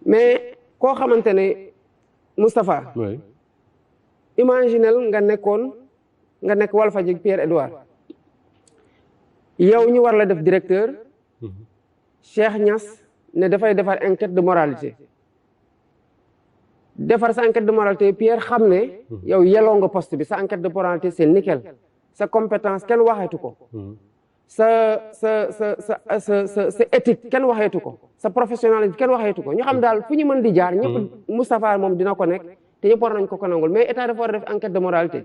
mais koo xamante ne Moustapha imaginel nga nekk Walfadjri Pierre Edouard yow ñu war la def directeur Cheikh Niass ne dafay defar enquête de moralité defar sa enquête de moralité Pierre xam ne yow yelloo nga poste bi sa enquête de moralité c'est nickel sa compétence kenn waxeetu ko sa éthique kenn waxeetu ko sa professionnalisme kenn waxeetu ko ñu xam daal fu ñu mën di jaar ñëpp Moustapha moom dina ko nekk te ñëpp war nañ ko nangul mais état dafa war a def enquête de moralité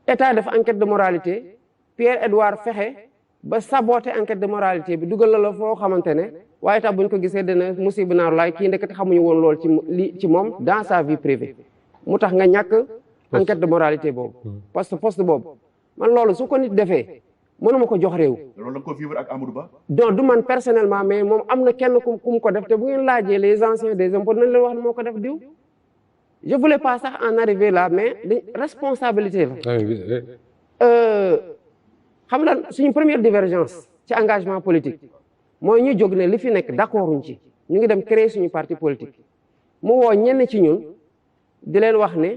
état def enquête de moralité Pierre Edouard fexe ba saboter enquête de moralité bi dugal la foo xamante ne waaye tax buñ ko gisee dana musiba naaru laay kii ndekete xamuñu woon lool ci moom dans sa vie privée mu tax nga ñàkk enquête de moralité boobu poste boobu man loolu su ko nit defee mënuma ko jox réew. loolu la ko vivre ak Amadou Ba. donc du man personnellement mais moom am na kenn ku mu ko def te bu ngeen laajee les anciens des impôts nañ leen wax ne moo ko def diw. je voulais pas sax en arriver là mais responsabilité la. xam nga suñu première divergence ci engagement politique mooy ñu jóg ne li fi nekk d'accorduñ ci ñu ngi dem créer suñu parti politique mu woo ñenn ci ñun di leen wax ne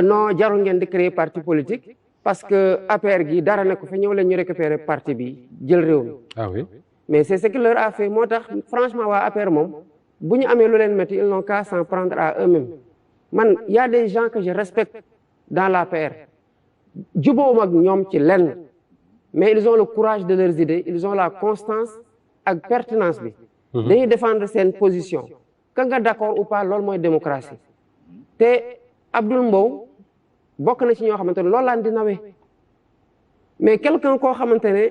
non jarul ngeen di créer parti politique. parce que APR gi dara ne ko fa ñëw leen ñu récupérer parti bi jël réew mi. Ah oui. mais c'est ce qui leur a fait moo tax franchement waa APR moom bu ñu amee lu leen métti ils n'ont qu'à s'en prendre à eux-mêmes man y a des gens que je respecte dans l'APR jubóowuma ak ñoom ci lenn mais ils ont le courage de leurs idées ils ont la constance ak pertinence bi. dañuy défendre seen position. ka nga d'accord ou pas loolu mooy démocratie te Abdoul Mbow. bokk na ci ñoo xamante ne loolu laan di nawee mais quelqu'un koo xamante ne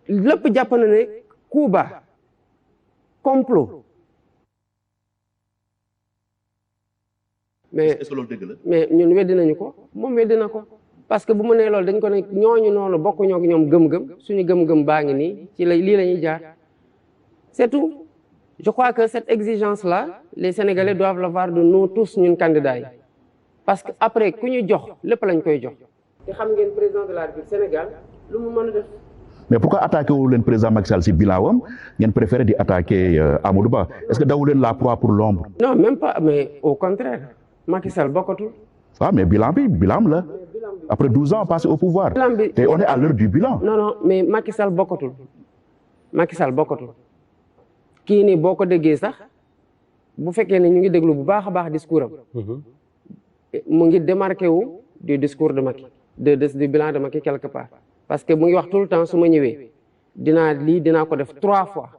lépp jàpp na ne coup bas complot mais est-ce que loolu dëgg la. mais ñun weddi nañu ko moom weddi na ko parce que bu mu nee loolu dañ ko ne ñooñu noonu bokkuñoo ak ñoom gëm-gëm suñu gëm-gëm baa ngi nii ci lii la ñuy jaar c'est tout. Je crois que cette exigence-là les Sénégalais doivent l'avoir de nous tous ñun candidats yi parce que après ku ñu jox lépp lañ koy jox. te xam ngeen président de la République Sénégal lu mu mën a def. mais pourquoi attaquer wu leen président Macky Sall si bilan ngeen préféré di attaquer Amadou Ba est-ce que dawu leen la proie pour l'ombre? Non, même pas, mais au contraire Macky Sall bokkatul. Ah mais bilan la après 12 ans passé au pouvoir. te on est à l'heure du bilan. Non mais Macky Sall bokkatul kii nii boo ko déggee sax bu fekkee ne ñu ngi déglu bu baax a baax discours am. mu ngi démarqué wu du discours de Macky du bilan de Macky quelque part. parce que mu ngi wax tout le temps su ma ñëwee dinaa ko def 3 fois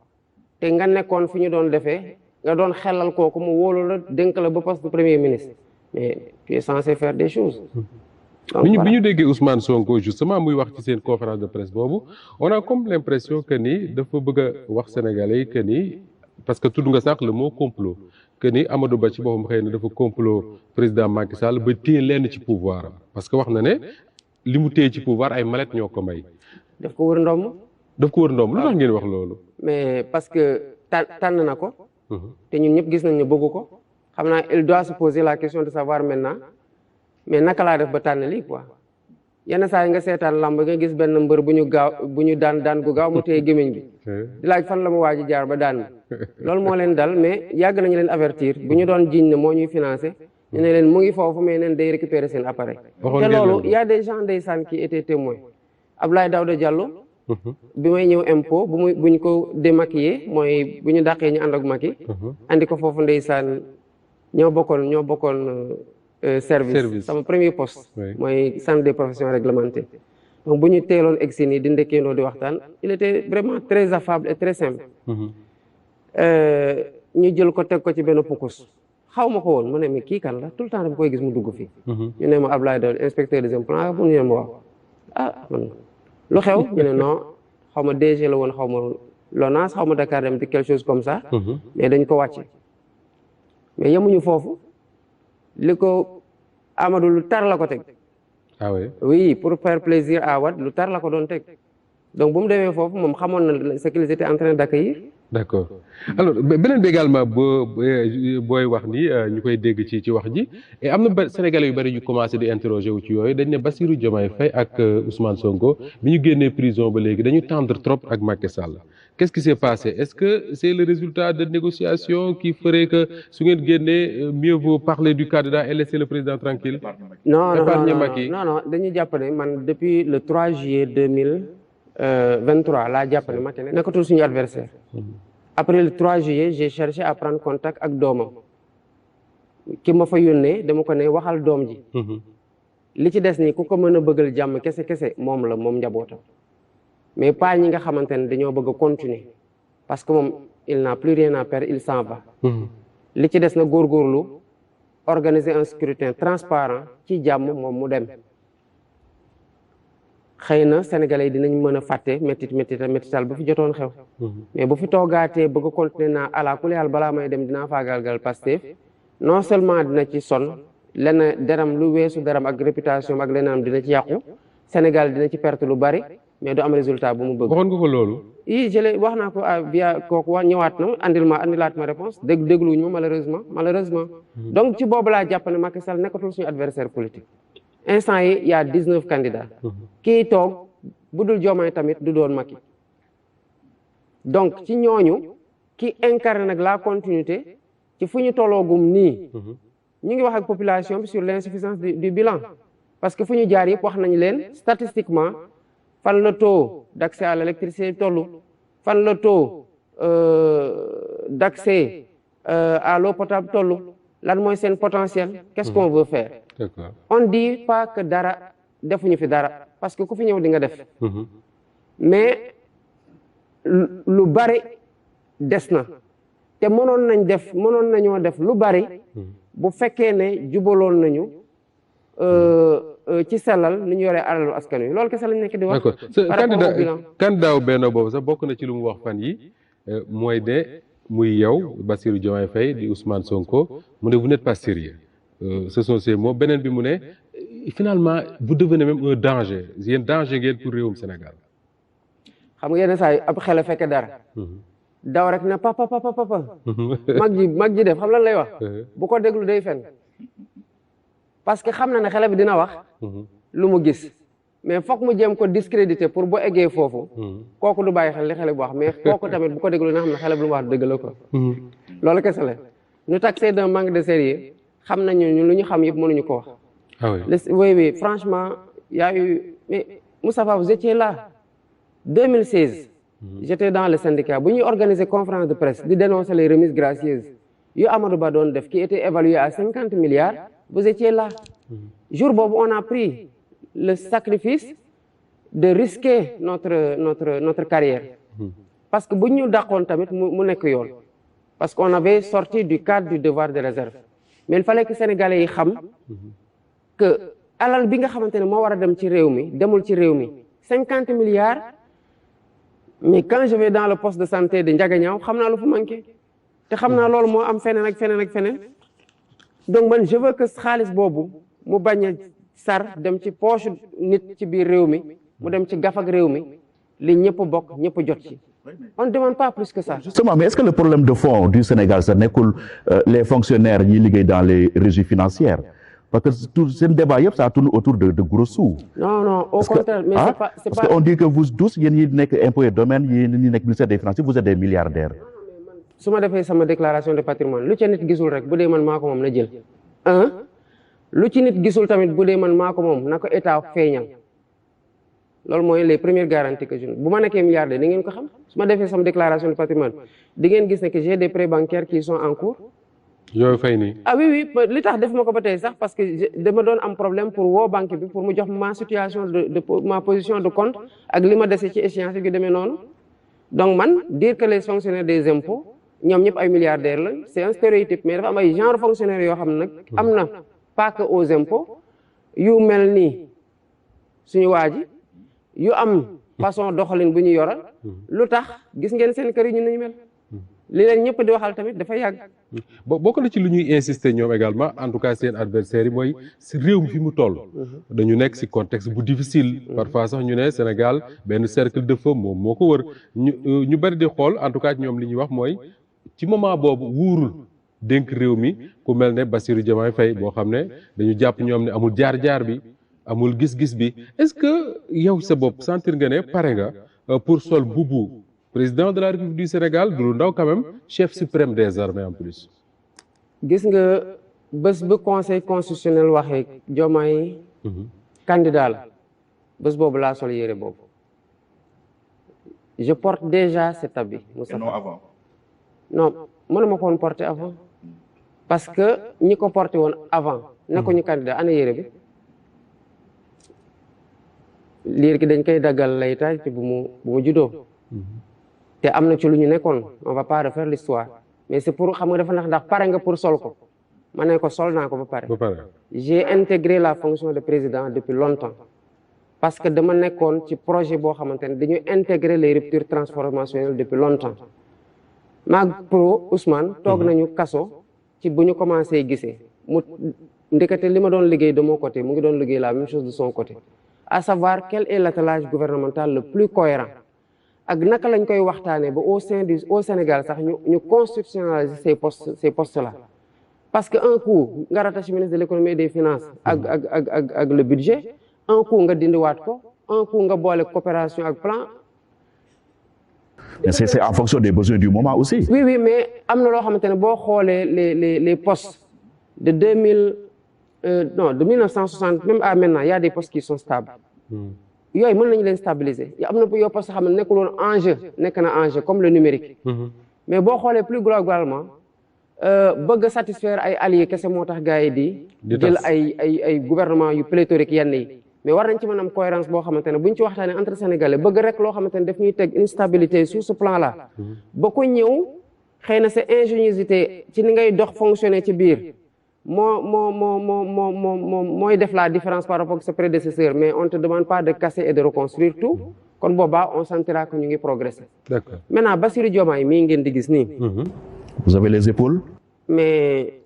te nga nekkoon fi ñu doon defee nga doon xelal kooku mu wóolu la dénk la ba poste de premier ministre mais tu es censé faire des choses. bi ñu déggee Ousmane Sonko justement muy wax ci seen conférence de presse boobu on a comme l'impression que ni dafa bëgg a wax sénégalais yi que ni parce que tudd nga sax le mot complot que ni Amadou Ba ci boppam xëy na dafa complot président Macky Sall ba téye lenn ci pouvoir am parce que wax na ne li mu téye ci pouvoir ay mallette ñoo ko may. daf ko wër ndomb. lu tax ngeen wax loolu. mais parce que tànn na ko. te ñun ñëpp gis nañ ne bëggu ko. xam naa il doit se poser la question de savoir maintenant. mais naka laa def ba tànn lii quoi yenn saa yi nga seetaan lamb nga gis benn mbër bu ñu daan gu gaaw mu téye gémmiñ bi di laaj fan la mu waaj jaar ba daan loolu moo leen dal mais yàgg nañu leen avertir bu ñu doon jiñ ne moo ñuy financé ñu ne leen mu ngi foofu mais neen day récupérer seen appareil te loolu y a des gens ndeysaan qui étaient témoins Abdoulaye Daouda Diallo bi may ñëw impôt bu ñu ko démaquillé mooy bu ñu dàqee ñu ànd ak Macky andi ko foofu ndeysaan ñoo bokkoon service sama premier poste mooy centre des professions réglementées donc bu ñu teeloon egsi nii di ndekkeendoo di waxtaan il était vraiment très affable et très simple ñu jël ko teg ko ci benn pukus xaw ma ko woon mu ne mais kii kan la tout le temps dama koy gis mu dugg fii ñu ne ma Abdoulaye Daouda inspecteur des impôts mu ne ma waaw man lu xew ñu ne non xaw ma DG la woon xaw ma LONASE xaw ma Dakar Dem di quelque chose comme ça mais dañ ko wàcce mais yemuñu foofu li ko Amadou lu tar la ko teg. ah oui oui pour faire plaisir à Wade lu tar la ko doon teg donc bu mu demee foofu moom xamoon na ce qu'ils étaient en train d'accueillir. d'accord alors beneen bi également booy wax ni ñu koy dégg ci wax ji et am na Sénégalais yu bari yu commencé di interroger wu ci yooyu dañ ne Bassirou Diomaye Faye ak Ousmane Sonko bi ñu génnee prison ba léegi dañu tendre trop ak Macky Sall. Qu'est-ce qui s'est passé? Est-ce que c'est le résultat de négociations qui ferait que su ngeen génnee mieux vaut parler du candidat et laisser le président tranquille? Non, dañuy jàpp ne man depuis le 3 juillet 2023 laa jàpp ne Macky nekkatul suñu adversaire. Après le 3 juillet j'ai cherché à prendre contact ak doomam ki ma fa yónnee dama ko ne waxal doom ji. li ci des nii ku ko mën a bëggal jàmm kese moom njabootam. mais pas ñi nga xamante ne dañoo bëgg a continuer parce que moom il n'a plus rien à perdre il s'en va. li ci des na góorgóorlu organiser un scrutin transparent ci jàmm moom mu dem. xëy na sénégalais yi dinañ mën a fàtte métital bu fi jotoon xew. mais bu fi toogaatee bëgg a continuer naa ala kulli haal balaa may dem dinaa faagaalgal Pastef non seulement dina ci sonn lenn deram lu weesu deram ak réputation ak leneen dina ci yàqu Sénégal dina ci perte lu bari. mais du am résultat bu mu bëgg. waxoon nga ko loolu. wax naa ko via kooku ñëwaat na andilaat ma réponse dégluwuñu ma malheureusement. donc ci boobu laa jàpp ne Macky Sall nekkatul suñu adversaire politique. instant yi y a 19 candidats. kii toog bu dul Diomaye tamit du doon Macky. donc ci ñooñu ki incarne nag la continuité ci fu ñu tolloogum nii. ñu ngi wax ak population bi sur l'insuffisance du bilan. parce que fu ñu jaar yëpp wax nañ leen statistiquement. fan la taux d'accès à l'électricité tollu fan la taux d'accès à l'eau potable tollu lan mooy seen potentiel qu'est-ce qu'on veut faire. D'accord. On dit pas que dara defuñu fi dara parce que ku fi ñëw di nga def. mais lu bari des na te mënoon nañoo def lu bari bu fekkee ne jubaloon nañu ci sellal ni ñu yoree alalu askan wi loolu kese lañ nekk di wax. d'accord candidat benn boobu sax bokk na ci lu mu wax fan yi mooy de muy yow Bassirou Diomaye Faye di Ousmane Sonko mu ne vous n'êtes pas sérieux ce sont ces mots beneen bi mu ne finalement vous devenez même un danger yéen danger ngeen pour réewum Sénégal. xam nga yenn saa yi ab xel a fekke dara. daw rek ne papa mag ji def xam lan lay wax. bu ko déglu day fen parce que xam na ne xale bi dina wax. lu mu gis mais foog mu jéem ko discréditer pour bu eggee foofu. kooku du bàyyi xel li xale bu wax mais kooku tamit bu ko déglu na xam ne xale bi lu mu wax dëgg la ko. loolu kese la ñu taxé d'un manque de sérieux xam nañu lu ñu xam yëpp mënuñu ko wax. ah oui oui franchement y a eu mais Moustapha vous étiez là 2016. J'étais dans le syndicat bu ñuy organiser conférence de presse di dénoncer les remises gracieuses yu Amadou Ba doon def qui était évalué à 50 milliards vous étiez là. Jour boobu on a pris le sacrifice de risquer notre carrière. Parce que bu ñu dàqoon tamit mu nekk yoon. Parce qu'on avait sorti du cadre du devoir de réserve. Mais il fallait que Sénégalais yi xam que alal bi nga xamante ne moo war a dem ci réew mi demul ci réew mi 50 milliards. Mais quand je vais dans le poste de santé de Ndiaganiao xam naa lu fa manqué te xam naa loolu moo am feneen ak feneen ak feneen donc man je veux que xaalis boobu mu bañ a sar dem ci poche nit ci biir réew mi mu dem ci gafak réew mi li ñëpp bokk ñëpp jot ci. On ne demande pas plus que ça. Justement, mais est-ce que le problème de fond du Sénégal ça nekkul les fonctionnaires yi liggéey dans les régies financières parce que tout seen débat yëpp ça tourne autour de gros sous. Non au contraire mais c'est pas parce que on dit que vous tous yéen ñi nekk impôts et domaines yéen ñi nekk ministère des finances vous êtes des milliardaires. su ma defee sama déclaration de patrimoine lu ci nit gisul rek bu dee man maa ko moom na jël. lu ci nit gisul tamit bu dee man maa ko moom na ko état feeñal loolu mooy les premières garanties que je bu ma nekkee milliardaire di ngeen ko xam su ma defee sama déclaration de patrimoine di ngeen gis ne que j'ai des prêts bancaires qui sont en cours. yooyu fay nii. ah oui li tax def ma ko ba tey sax parce que dama doon am problème pour woo banque bi pour mu jox ma situation de ma position de compte ak li ma dese ci échéance yu demee noonu donc man dire que les fonctionnaires des impôts ñoom ñëpp ay milliardaires la c'est un stéréotype mais dafa am ay genre fonctionnaires yoo xam ne nag am na pas que aux impôts yu mel nii suñu waa ji yu am façon doxalin bu ñu yoral lu tax gis ngeen seen kër yi ñu mel li leen ñëpp di waxal tamit dafa yàgg. bokk na ci lu ñuy insister ñoom également en tout cas seen adversaires yi mooy si réew mi fi mu toll. dañu nekk si contexte bu difficile. parfois sax ñu ne Sénégal benn cercle de feu moom moo ko wër ñu bari di xool en tout cas ñoom li ñuy wax mooy ci moment boobu wuurul dénk réew mi ku mel ne Bassirou Diomaye Faye boo xam ne dañu jàpp ñoom ne amul jaar-jaar bi amul gis-gis bi est-ce que yow sa bopp sentir nga ne pare nga pour sol bubu président de la République du Sénégal du lu ndaw quand même chef suprême des armées en plus. gis nga bés bu conseil constitutionnel waxee Diomaye candidat la bés boobu laa sol yére boobu je porte déjà cet habit. Moussa non avant. non mënuma ko woon porter avant parce que ñi ko porté woon avant nekkuñu candidat ana yére bi liir ki dañ koy daggal laytaay ci bu mu juddoo. te am na ci lu ñu nekkoon on va pas refaire l'histoire mais c'est pour xam nga dafa ndax pare nga pour sol ko ma ne ko sol naa ko ba pare. J'ai intégré la fonction de président depuis longtemps parce que dama nekkoon ci projet boo xamante ne dañuy intégrer les ruptures transformationnelles depuis longtemps maag pro Ousmane toog nañu kaso ci bu ñu commencé gisee mu ndekete li ma doon liggéey de mon côté mu ngi doon liggéey la même chose de son côté à savoir quel est l'attelage gouvernemental le plus cohérent ak naka lañ koy waxtaanee ba au Sénégal sax ñu constitutionnaliser ces postes là parce que un coup nga rattaché ministre de l'économie et des finances ak le budget un coup nga dindiwaat ko un coup nga boole coopération ak plan. C'est en fonction des besoins du moment aussi. Oui mais am na loo xamante ne boo xoolee les postes de 1960 même à maintenant il y a des postes qui sont stables. yooyu mën nañu leen stabiliser am na yoo poste xam ne nekkul woon enjeu nekk na enjeu comme le numérique. mais boo xoolee plus globalement bëgg a satisfaire ay alliés kese moo tax gars yi di jël ay gouvernement yu pléthorique yenn yi mais war nañ ci mën am cohérence boo xamante ne bu ñu ci waxtaanee entre sénégalais bëgg rek loo xamante ne daf ñuy teg une stabilité sur ce plan là ba ko ñëw xëy na sa ingéniosité ci ni ngay dox fonctionner ci biir mooy def la différence par rapport ak sa prédécesseur mais on te demande pas de casser et de reconstruire tout kon boobaa on sentira que ñu ngi progresser. D'accord. Maintenant Bassirou Diomaye mii ngeen di gis nii. Vous avez les épaules. mais.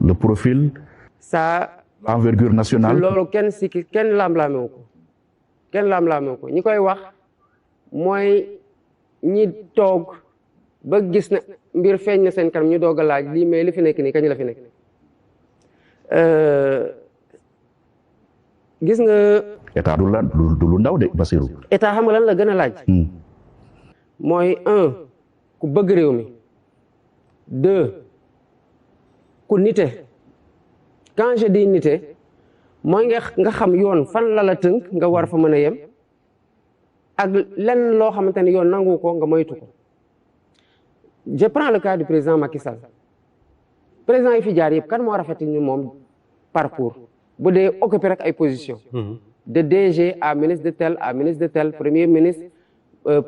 Le profil. Ça l'envergure nationale. loolu kenn laam-laamewu ko ñi koy wax mooy ñi toog ba gis na mbir feeñ na seen kanam ñu doog a laaj lii mais li fi nekk nii kañ la fi nekk gis nga. état du lu ndaw de Bassirou. état xam nga lan la gën a laaj. mooy 1 ku bëgg réew mi 2 ku nite quand je dis nite mooy nga xam yoon fan la tënk nga war fa mën a yem ak lenn loo xamante ne yoon nangu ko nga moytu ko. je prends le cas du président Macky Sall président yi fi jaar yëpp kan moo rafetlu ñu moom parcours bu dee occupé rek ay position de DG à ministre de tel à ministre de tel premier ministre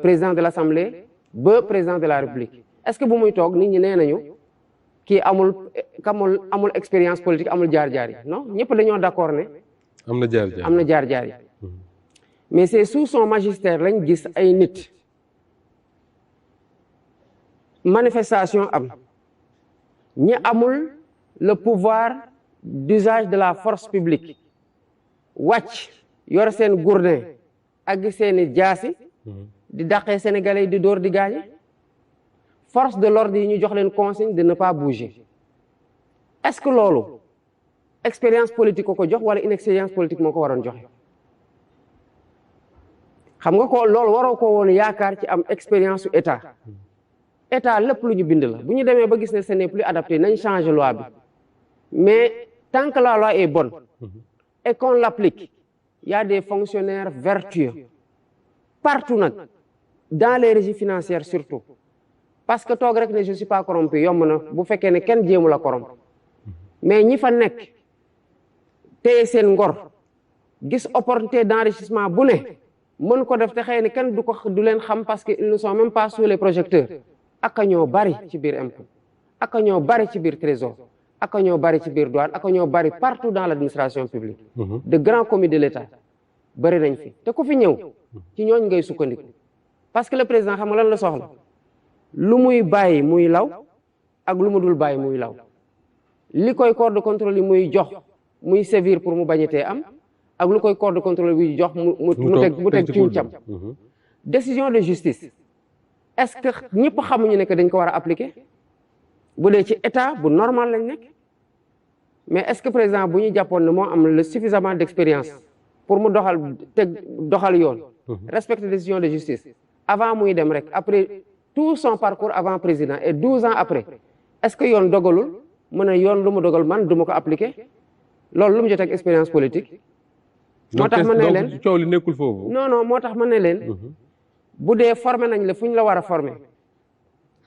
président de l'Assemblée ba président de la République est-ce que bu muy toog nit ñi nee nañu kii amul expérience politique amul jaar-jaar yi non ñëpp dañoo d'accord ne am na jaar-jaar yi mais c'est sous son magistère lañ gis ay nit manifestation am ñi amul le pouvoir d'usage de la force publique wàcc yor seen gourdin ak seeni jaasi di dàqee sénégalais yi di dóor di gaañe force de l'ordre yi ñu jox leen consigne de ne pas bouger est-ce que loolu expérience politique ko jox wala inexpérience politique moo ko waroon joxe xam nga ko loolu waroo ko woon yaakaar ci am expérience su état lépp lu ñu bind la bu ñu demee ba gis ne ce n'est plus adapté nañ changer loi bi mais tant que la loi est bonne et qu'on l'applique il y a des fonctionnaires vertueux partout nag dans les régies financières surtout parce que toog rek ne je suis pas corrompu yomb na bu fekkee ne kenn jéemu la corrompre mais ñi fa nekk téye seen ngor gis opportunité d'enrichissement bu ne mën ko def te xëy ne kenn du leen xam parce que ils ne sont même pas sous les projecteurs aka ñoo bari ci biir impôt aka ñoo bari ci biir trésor aka ñoo bari ci biir douane aka ñoo bari partout dans l'administration publique de grands commis de l'État bari nañ fi te ku fi ñëw ci ñooñ ngay sukkandiku parce que le président xam nga lan la soxla lu muy bàyyi muy law ak lu mu dul bàyyi muy law li koy corps de contrôle yi muy jox muy sévir pour mu bañetee am ak lu koy corps de contrôle bi jox mu teg cuucam décision de justice est-ce que ñëpp xamuñu ne que dañ ko war a appliquer bu dee ci état bu normal lañ nekk mais est-ce que président bu ñu jàppoon ne moo am le suffisamment d'expérience pour mu doxal yoon respecter décision de justice avant muy dem rek après tout son parcours avant président et 12 ans après est-ce que yoon dogalul mën a yoon lu mu dogal man du ma ko appliquer loolu lu mu jot ak expérience politique moo tax ma ne leen coow li nekkul foofu non moo tax ma ne leen bu dee formé nañ la fu ñu la war a former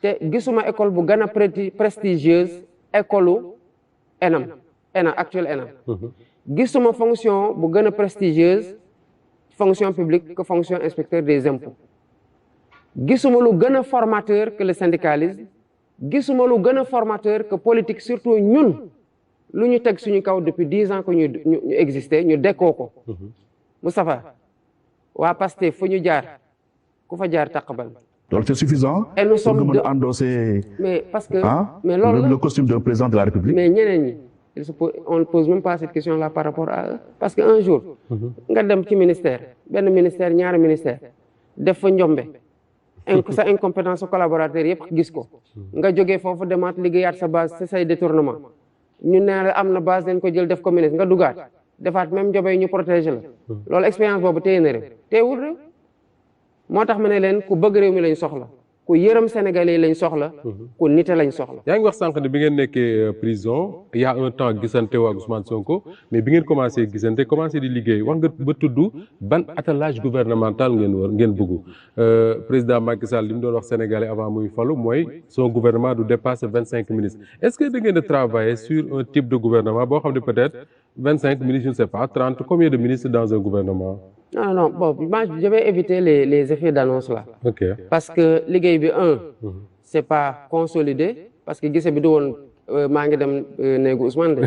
te gisuma école bu gën a prestigieuse école ENA actuelle ENA gisuma fonction bu gën a prestigieuse fonction publique que fonction inspecteur des impôts gisuma lu gën a formateur que le syndicalisme gisuma lu gën a formateur que politique surtout ñun lu ñu teg suñu kaw depuis 10 ans que ñu existé ñu dekkoo ko Moustapha waa Pastef fu ñu jaar ku fa jaar taqbal donc c'est suffisant et nous sommes pour nga mën a endosser mais parce que mais loolu le costume d'un président de la République mais ñeneen ñi on ne pose même pas cette question là par rapport à eux parce que un jour nga dem ci ministère benn ministère ñaari ministère def fa njombe sa incompétence sa collaborateur yëpp gis ko nga jógee foofu demaat liggéeyaat sa base c'est say détournement ñu ne am na base dañ ko jël def ko ministre nga dugaat defaat même njobe yi ñu protéger la loolu expérience boobu téye na réew téewul réew moo tax ma ne leen ku bëgg réew mi lañ soxla ku yërëm sénégalais lañ soxla ku nite lañ soxla yaa ngi wax sànq ne bi ngeen nekkee prison il y a un temps gisante waa Ousmane Sonko mais bi ngeen commencé gisante commencé di liggéey wax nga ba tudd ban attelage gouvernemental ngeen bëgg président Macky Sall li mu doon wax sénégalais avant muy falu mooy son gouvernement du dépasser 25 ministres est-ce que da ngeen a travailler sur un type de gouvernement boo xam ne peut-être 25 ministres je ne sais pas 30 combien de ministres dans un gouvernement non bon moi je vais éviter les effets d'annonce là parce que liggéey bi c'est pas consolidé parce que gise bi du woon maa ngi dem néegu Ousmane de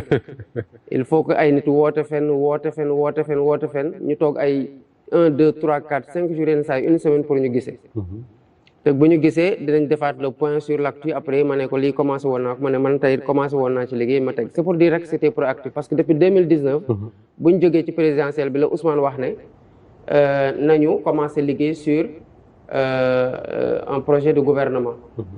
il faut que ay nit woote fenn ñu toog ay 1 2 3 4 5 jours yenn saa yi une semaine pour ñu gisee te bu ñu gisee dinañ defaat le point sur l'actu après ma ne ko lii commencé woon naa ko ma ne man tey commencé woon naa ci liggéey ma teg c'est pour dire rek c'était proactif parce que depuis 2019 bu ñu jógee ci présidentielle bi la Ousmane wax ne nañu commencé liggéey sur un projet de gouvernement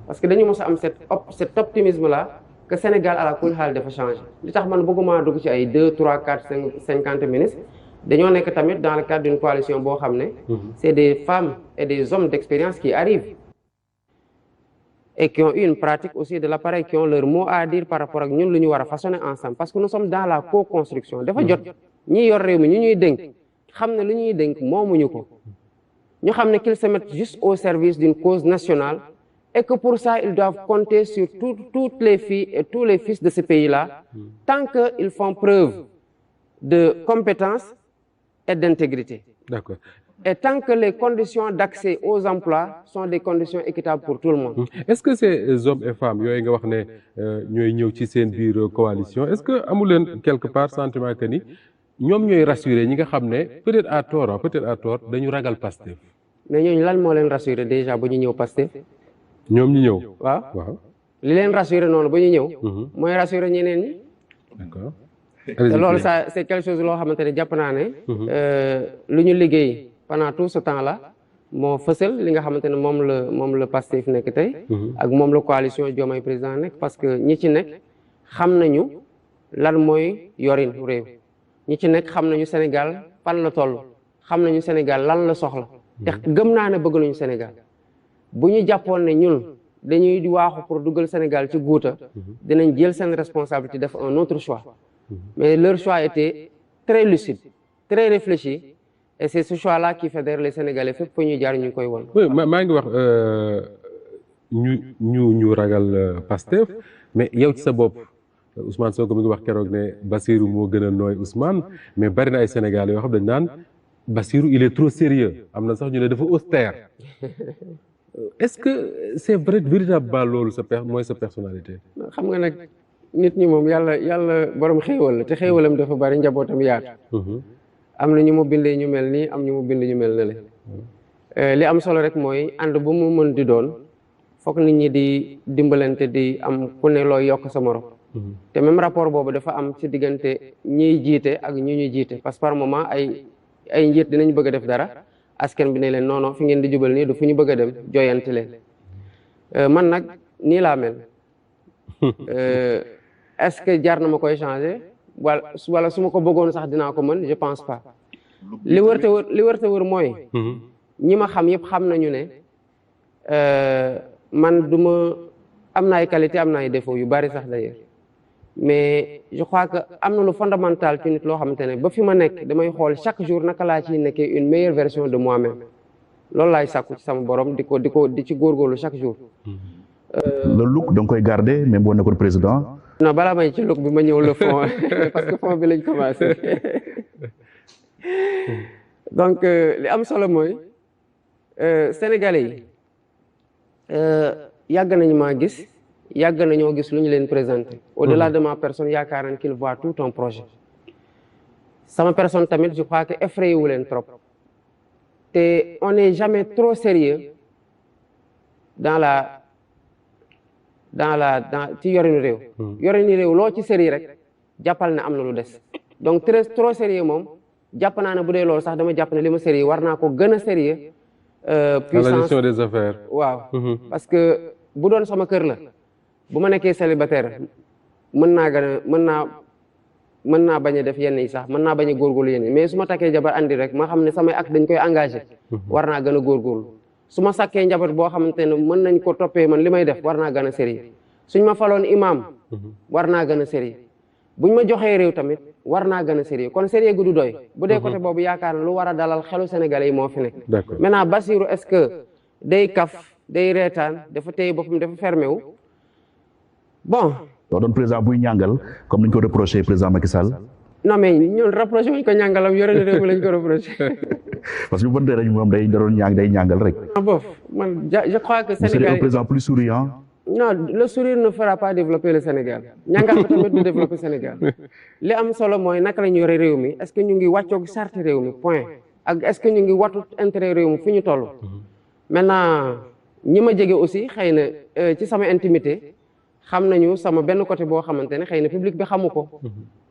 parce que dañu mos a am cet optimisme là que Sénégal à la kulli xaal dafa changé li tax man bëgguma dugg ci ay 2 3 4 5 50 ministres dañoo nekk tamit dans le cadre d'une coalition boo xam ne c'est des femmes et des hommes d'expérience qui arrivent et qui ont eu une pratique aussi de l'appareil, qui ont leur mot à dire par rapport à ñun lu ñu war a façonner ensemble parce que nous sommes dans la co-construction dafa jot ñi yor réew mi ñu ñuy dénk xam ne lu ñuy dénk moomuñu ko ñu xam ne qu'ils se mettent juste au service d'une cause nationale et que pour ça ils doivent compter sur toutes les filles et tous les fils de ce pays-là tant qu'ils font preuve de compétence et d'intégrité. D'accord. Et tant que les conditions d'accès aux emplois sont des conditions équitables pour tout le monde. Est-ce que ces hommes et femmes yooyu nga wax ne ñooy ñëw ci seen biir coalition est-ce que amu leen quelque part sentiment que ni ñoom ñooy rassurer ñi nga xam ne peut-être à tort dañu ragal Pastef. mais ñooñu lan moo leen rassurer déjà bu ñu ñëw Pastef. ñoom ñu ñëw. waaw li leen rassurer noonu bu ñu ñëw. mooy rassurer ñeneen ñi. D'accord. te loolu ça c'est quelque chose loo xamante ne jàpp naa ne. lu ñu liggéey pendant tout ce temps-là moo fësal li nga xamante ne moom la Pastef nekk tey. ak moom la coalition Diomaye président nekk parce que ñi ci nekk xam nañu lan mooy yorin réew ñi ci nekk xam nañu Sénégal fan la toll xam nañu Sénégal lan la soxla. te gëm naa ne bëgg nañu Sénégal bu ñu jàppoon ne ñun dañuy waaxu pour dugal Sénégal ci guuta dinañ jël seen responsabilité def un autre choix. Mais leur choix était très lucide, très réfléchi, et c'est ce choix-là qui fédère les Sénégalais fépp fu ñuy jaar ñu koy won. Oui maa ngi wax ñu ragal Pastef mais yow ci sa bopp Ousmane Sonko mi ngi wax keroog ne Bassirou moo gën a nooy Ousmane mais bari na ay Sénégalais yoo xam dañ naan Bassirou il est trop sérieux am na sax ñu ne dafa austère est-ce que c'est vrai véritablement loolu mooy sa personnalité. xam nga nag. nit ñi moom yàlla borom xéewal la te xéewalam dafa bari njabootam yaatu. am na ñu mu bindee ñu mel nii am ñu mu bind ñu mel na le li am solo rek mooy ànd bu mu mën di doon foog nit ñi di dimbalante di am ku ne looy yokk sa morom. te même rapport boobu dafa am ci diggante ñiy jiite ak ñu ñuy jiite parce que par moment ay njiit dinañ bëgg a def dara askan bi ne leen non fi ngeen di jubal nii du fu ñu bëgg a dem joyanti leen man nag nii laa mel. Est-ce que jar na ma koy changer wala su ma ko bëggoon sax dinaa ko mën je pense pas li wër te wër mooy ñi ma xam yëpp xam nañu ne man du ma am na ay qualité am na ay défaut yu bari sax d'ailleurs mais je crois que am na lu fondamental ci nit loo xamante ne ba fi ma nekk damay xool chaque jour naka laa ciy nekkee une meilleure version de moi-même loolu laay sàkku ci sama borom di ci góorgóorlu chaque jour. le look da nga koy garder même boo nekkoon président. non balaa may ci look bi ma ñëw le fond parce que fond bi lañ commencé donc li am solo mooy sénégalais yi yàgg nañu maa gis yàgg nañoo gis lu ñu leen présenté au-delà de ma personne yaakaar nañ qu'il voit tout un projet sama personne tamit je crois que effrayé wu leen trop te on n'est jamais trop sérieux dans ci yorinu réew yorinu réew loo ci sérieux rek jàppal ne am na lu des donc trop sérieux moom jàpp naa ne bu dee loolu sax dama jàpp ne li ma sérieux war naa ko gën a sérieux puissance la gestion des affaires waaw parce que bu doon sama kër la bu ma nekkee célibataire mën naa bañ a def yenn yi sax mën naa bañ a góorgóorlu yenn yi mais su ma takkee jabar andi rek ma xam ne samay acte dañ koy engagé war naa gën a góorgóorlu su ma sàkkee njaboot boo xamante ne mën nañ ko toppee man li may def war naa gën a sérieux suñ ma faloon imam war naa gën a sérieux buñ ma joxee réew tamit war naa gën a sérieux kon sérieux gu du doy bu dee côté boobu yaakaar na lu war a dalal xelu sénégalais yi moo fi nekk maintenant Bassirou est-ce que day kaf day reetaan dafa téye boppam dafa fermé wu bon doo doon président buy ñàngal comme niñ ko reproché président Macky Sall. non mais ñun reproché wuñ ko ñàngalam yore na réew mi lañ ko reproché parce que bu bëndee rek moom day ñàngal rek. bof man je crois que Sénégal serait un président plus souriant. non le sourire ne fera pas développer le Sénégal ñàngal ko tamit du développer Sénégal li am solo mooy naka la ñu yore réew mi est-ce que ñu ngi wàccoog charte réew mi point ak est-ce que ñu ngi wattu intérêt réew mi fu ñu toll maintenant ñi ma jege aussi xëy na ci sama intimité xam nañu sama benn côté boo xamante ne xëy na public bi xamu ko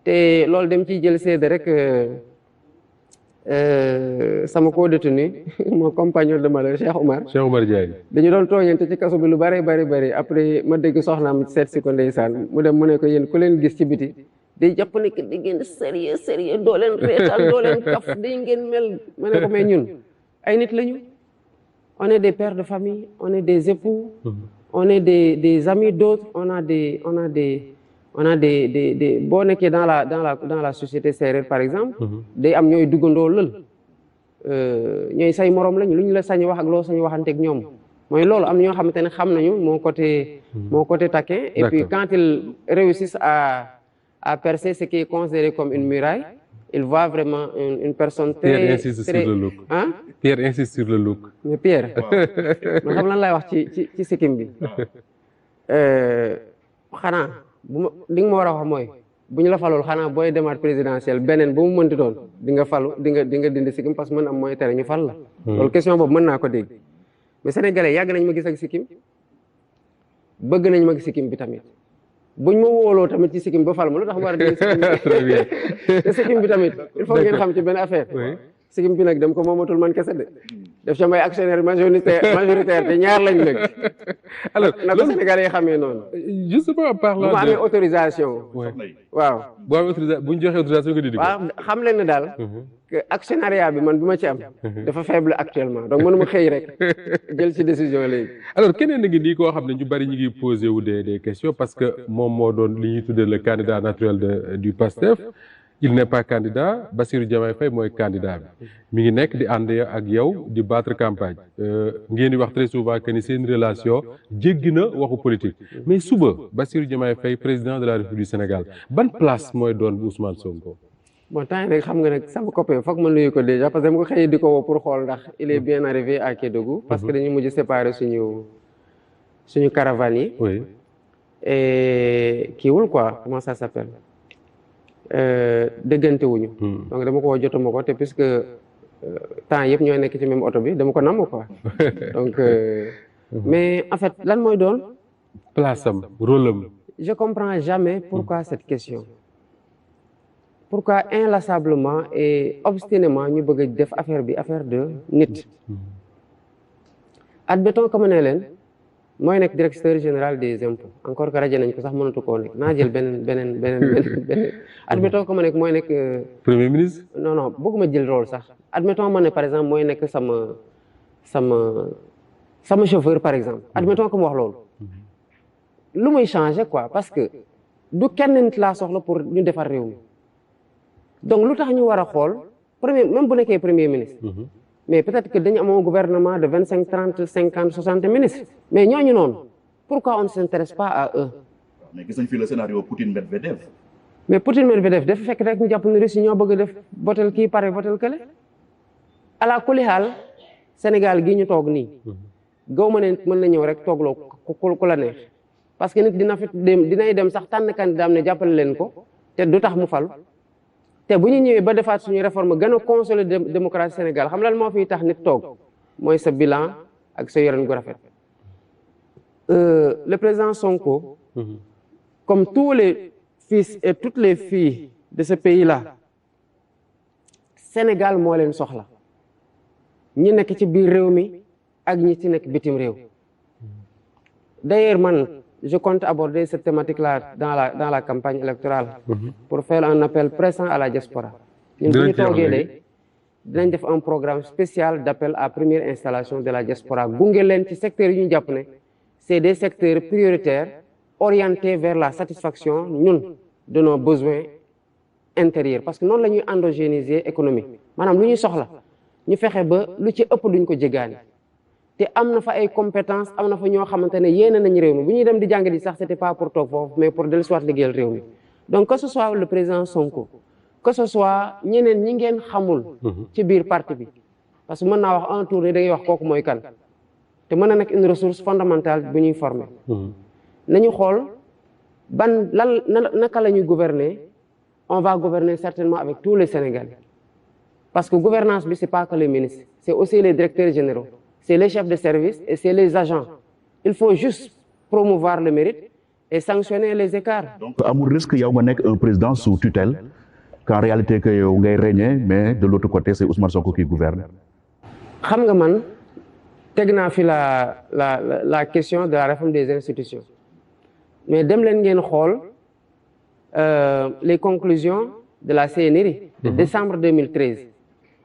te loolu dem ciy jël seede rek sama co-détenu mon compagnon de malheur Cheikh Oumar Diagne dañu doon tooñante ci kaso bi lu bari après ma dégg soxnaam seet si ko ndeysaan mu dem mu ne ko yéen ku leen gis ci biti day jàpp ne que di ngeen sérieux doo leen reetaan doo leen kaf day ngeen mel ma ne ko mais ñun ay nit lañu on est des pères de famille on est des époux on est des amis d'autres on a des boo nekkee dans la société séeréer par exemple day am ñooy duggandoo lël ñooy say morom lañ lu ñu la sañ wax ak loo sañ waxanteeg ñoom mooy loolu am na ñoo xamante ne xam nañu mon côté taquin et puis quand ils réussissent à percer ce qui est considéré comme une muraille il voit vraiment une personne très Pierre insiste sur le look. Hein? Pierre insiste sur le look. Mais Pierre ma xam lan laay wax ci sikkim bi xanaa li nga ma war a wax mooy bu ñu la falul xanaa booy demaat présidentielle beneen bu mu mënti doon di nga falu di nga dindi sikkim parce que mën am mooy tere ñu fal la loolu question boobu mën naa ko dégg mais sénégalais yàgg nañ ma gis ak sikkim bëgg nañ ma gis sikkim bi tamit buñ ma wóoloo tamit ci sikkim ba fal ma lu tax war a dégg sikkim bi te sikkim bi tamit il faut ngeen xam ci benn affaire sikkim bi nag dem ko moomatul man kese de def ci may actionnaire majoritaire te ñaar lañ nag alors na ko sénégalais yi xamee noonu justement en parlant bu ma amee autorisation waaw boo amee autorisation bu ñu joxee autorisation nga dindi ko waaw xam leen ne daal que actionnariat bi man bi ma ci am dafa faible actuellement donc mënuma xëy rek jël ci décision léegi alors keneen na ngi nii koo xam ne ñu bari ñu ngi posé wu des questions parce que moom moo doon li ñuy tuddee le candidat naturel du PASTEF il n'est pas candidat Bassirou Diomaye Faye mooy candidat bi mi ngi nekk di ànd ak yow di battre campagne ngeen di wax très souvent que ni seen relation jéggi na waxu politique mais suba Bassirou Diomaye Faye président de la République du Sénégal ban place mooy doon bu Ousmane Sonko. bon temps nag xam nga nag sama copain foog ma nuyu ko déjà parce que dama ko xëyee di ko woo pour xool ndax il est bien arrivé à Kédougou parce que dañu mujj séparer suñu caravane yi. oui. et kiiwul quoi comment ça s'appelle déggante wuñu donc dama ko jotuma ko te puisque temps yëpp ñooy nekk ci même oto bi dama ko namm quoi donc mais en fait lan mooy doon place am rôle am. je comprends jamais pourquoi cette question pourquoi inlassablement et obstinément ñu bëgg a def affaire bi affaire de nit admettons que ma ne leen mooy nekk directeur général des impôts encore que rajo nañ ko sax mënatu koo nekk naa jël beneen admettons que ma nekk mooy nekk premier ministre. non bëgguma jël rôle sax admettons ma ne par exemple mooy nekk sama chauffeur par exemple admettons que mu wax loolu lu muy changer quoi parce que du kenn nit laa soxla pour ñu defar réew mi donc lu tax ñu war a xool même bu nekkee premier ministre mais peut-être que dañu amoon gouvernement de 25 30 50 60 ministres mais ñooñu noonu pourquoi on ne s'intéresse pas à eux. mais gis nañ fi le scénario Poutine-Medvedev. mais Poutine-Medvedev dafa fekk rek ñu jàpp ne Russie ñoo bëgg a def botel kii pare botel kële ala kulli xaal Sénégal gii ñu toog nii gaw ma ne mën na ñëw rek toogloo ku la neex parce que nit dinay dem sax tànn candidat am ne jàppale leen ko te du tax mu falu te bu ñu ñëwee ba defaat suñu réforme gën a consolider démocratie Sénégal xam lan moo fiy tax nit toog mooy sa bilan ak sa yoreen gu rafet le président Sonko comme tous les fils et toutes les filles de ce pays-là Sénégal moo leen soxla ñi nekk ci biir réew mi ak ñi ci nekk bitim réew d'ailleurs man je compte aborder cette thématique-là dans la campagne électorale pour faire un appel pressant à la diaspora ñun bu ñu toogee de dinañ def un programme spécial d'appel à première installation de la diaspora gunge leen ci secteurs yi ñu jàpp ne c'est des secteurs prioritaires orientés vers la satisfaction ñun de nos besoins intérieurs parce que noonu la ñuy endogéniser économie maanaam lu ñuy soxla ñu fexe ba lu ci ëpp duñ ko jéggaani te am na fa ay compétences am na fa ñoo xamante ne yéene nañ réew mi bu ñuy dem di jàng di sax c'était pas pour toog foofu mais pour dellu soit liggéeyal réew mi donc que ce soit le président Sonko que ce soit ñeneen ñi ngeen xamul ci biir parti bi parce que mën naa wax un tour ni da ngay wax kooku mooy kan te mën na nekk une ressource fondamentale bu ñuy former nañu xool naka la ñuy gouverner on va gouverner certainement avec tous les Sénégalais parce que gouvernance bi c'est pas que les ministres c'est aussi les directeurs généraux c'est les chefs de service et c'est les agents. Il faut juste promouvoir le mérite et sanctionner les écarts. donc amul risque yow nga nekk un président sous tutelle qu'en réalité que yow ngay régner mais de l'autre côté c'est Ousmane Sonko qui gouverne. xam nga man teg naa fi la question de la réforme des institutions mais dem leen ngeen xool les conclusions de la CNRI de décembre 2013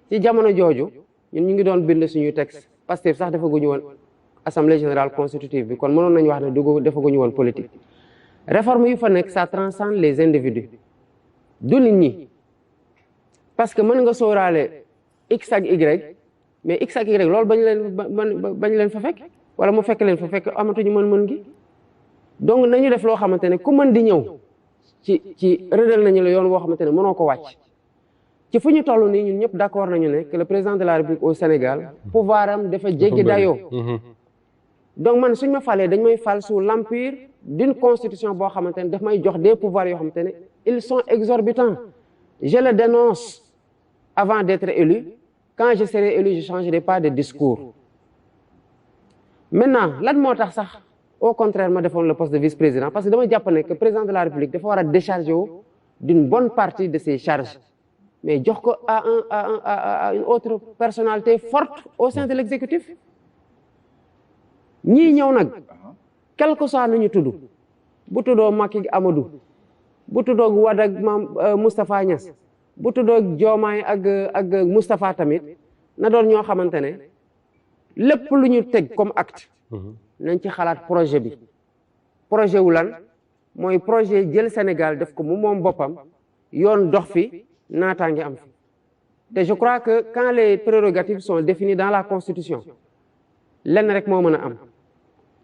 ci jamono jooju ñun ñu ngi doon bind suñuy texte Pastef sax defaguñu woon assemblée générale constitutive bi kon mënoon nañu wax ne defaguñu woon politique réforme yu fa nekk ça transcende les individus du nit ñi parce que mën nga sóoraale x ak y mais x ak y loolu bañ leen fa fekk wala mu fekk leen fa fekk amatuñu mën-mën gi donc nañu def loo xamante ne ku mën di ñëw ci rëddal nañu la yoon woo xamante ne mënoo ko wàcc ci fu ñu toll nii ñun ñëpp d'accord nañu ne que le président de la République au Sénégal pouvoir am dafa jéggi dayoo donc man suñ ma falee dañ may fal sous l'empire d'une constitution boo xamante ne daf may jox des pouvoirs yoo xamante ne ils sont exorbitants je le dénonce avant d'être élu quand je serai élu je changerai pas de discours maintenant lan moo tax sax au contraire ma defoon le poste de vice-président parce que dama jàpp ne que président de la République dafa war a décharger wu d'une bonne partie de ses charges mais jox ko à une autre personnalité forte au sein de l'exécutif ñii ñëw nag quel que soit nu ñu tudd bu tuddoo Macky Amadou bu tuddoo Wade ak Moustapha Niass bu tuddoo Diomaye ak Moustapha tamit na doon ñoo xamante ne lépp lu ñu teg comme acte nañ ci xalaat projet bi projet wu lan mooy projet jël Sénégal def ko mu moom boppam yoon dox fi naataange am fi te je crois que quand les prérogatives sont définies dans la Constitution lenn rek moo mën a am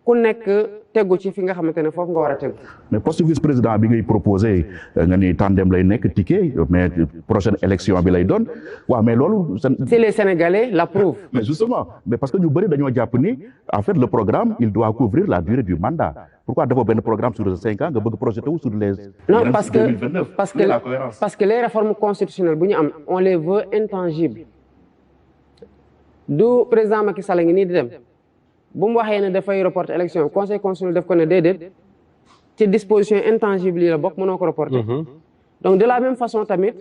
ku nekk tegu ci fi nga xamante ne foofu nga war a tegu. mais poste vice-président bi ngay proposé nga ni tandem lay nekk ticket mais prochaine élection bi lay doon waaw mais loolu. si les Sénégalais l'approuvent. mais justement mais parce que ñu bëri dañoo jàpp ni en fait le programme il doit couvrir la durée du mandat pourquoi dafa benn programme sur 5 ans nga bëgg projeté wu sur les. non parce que les réformes constitutionnelles bu ñu am on les veut intangibles du président Macky Sall ngi nii di dem. bu mu waxee ne dafay reporter élection conseil constitutionnel def ko ne déedéet ci disposition intangible yi la bokk mënoo ko reporter donc de la même façon tamit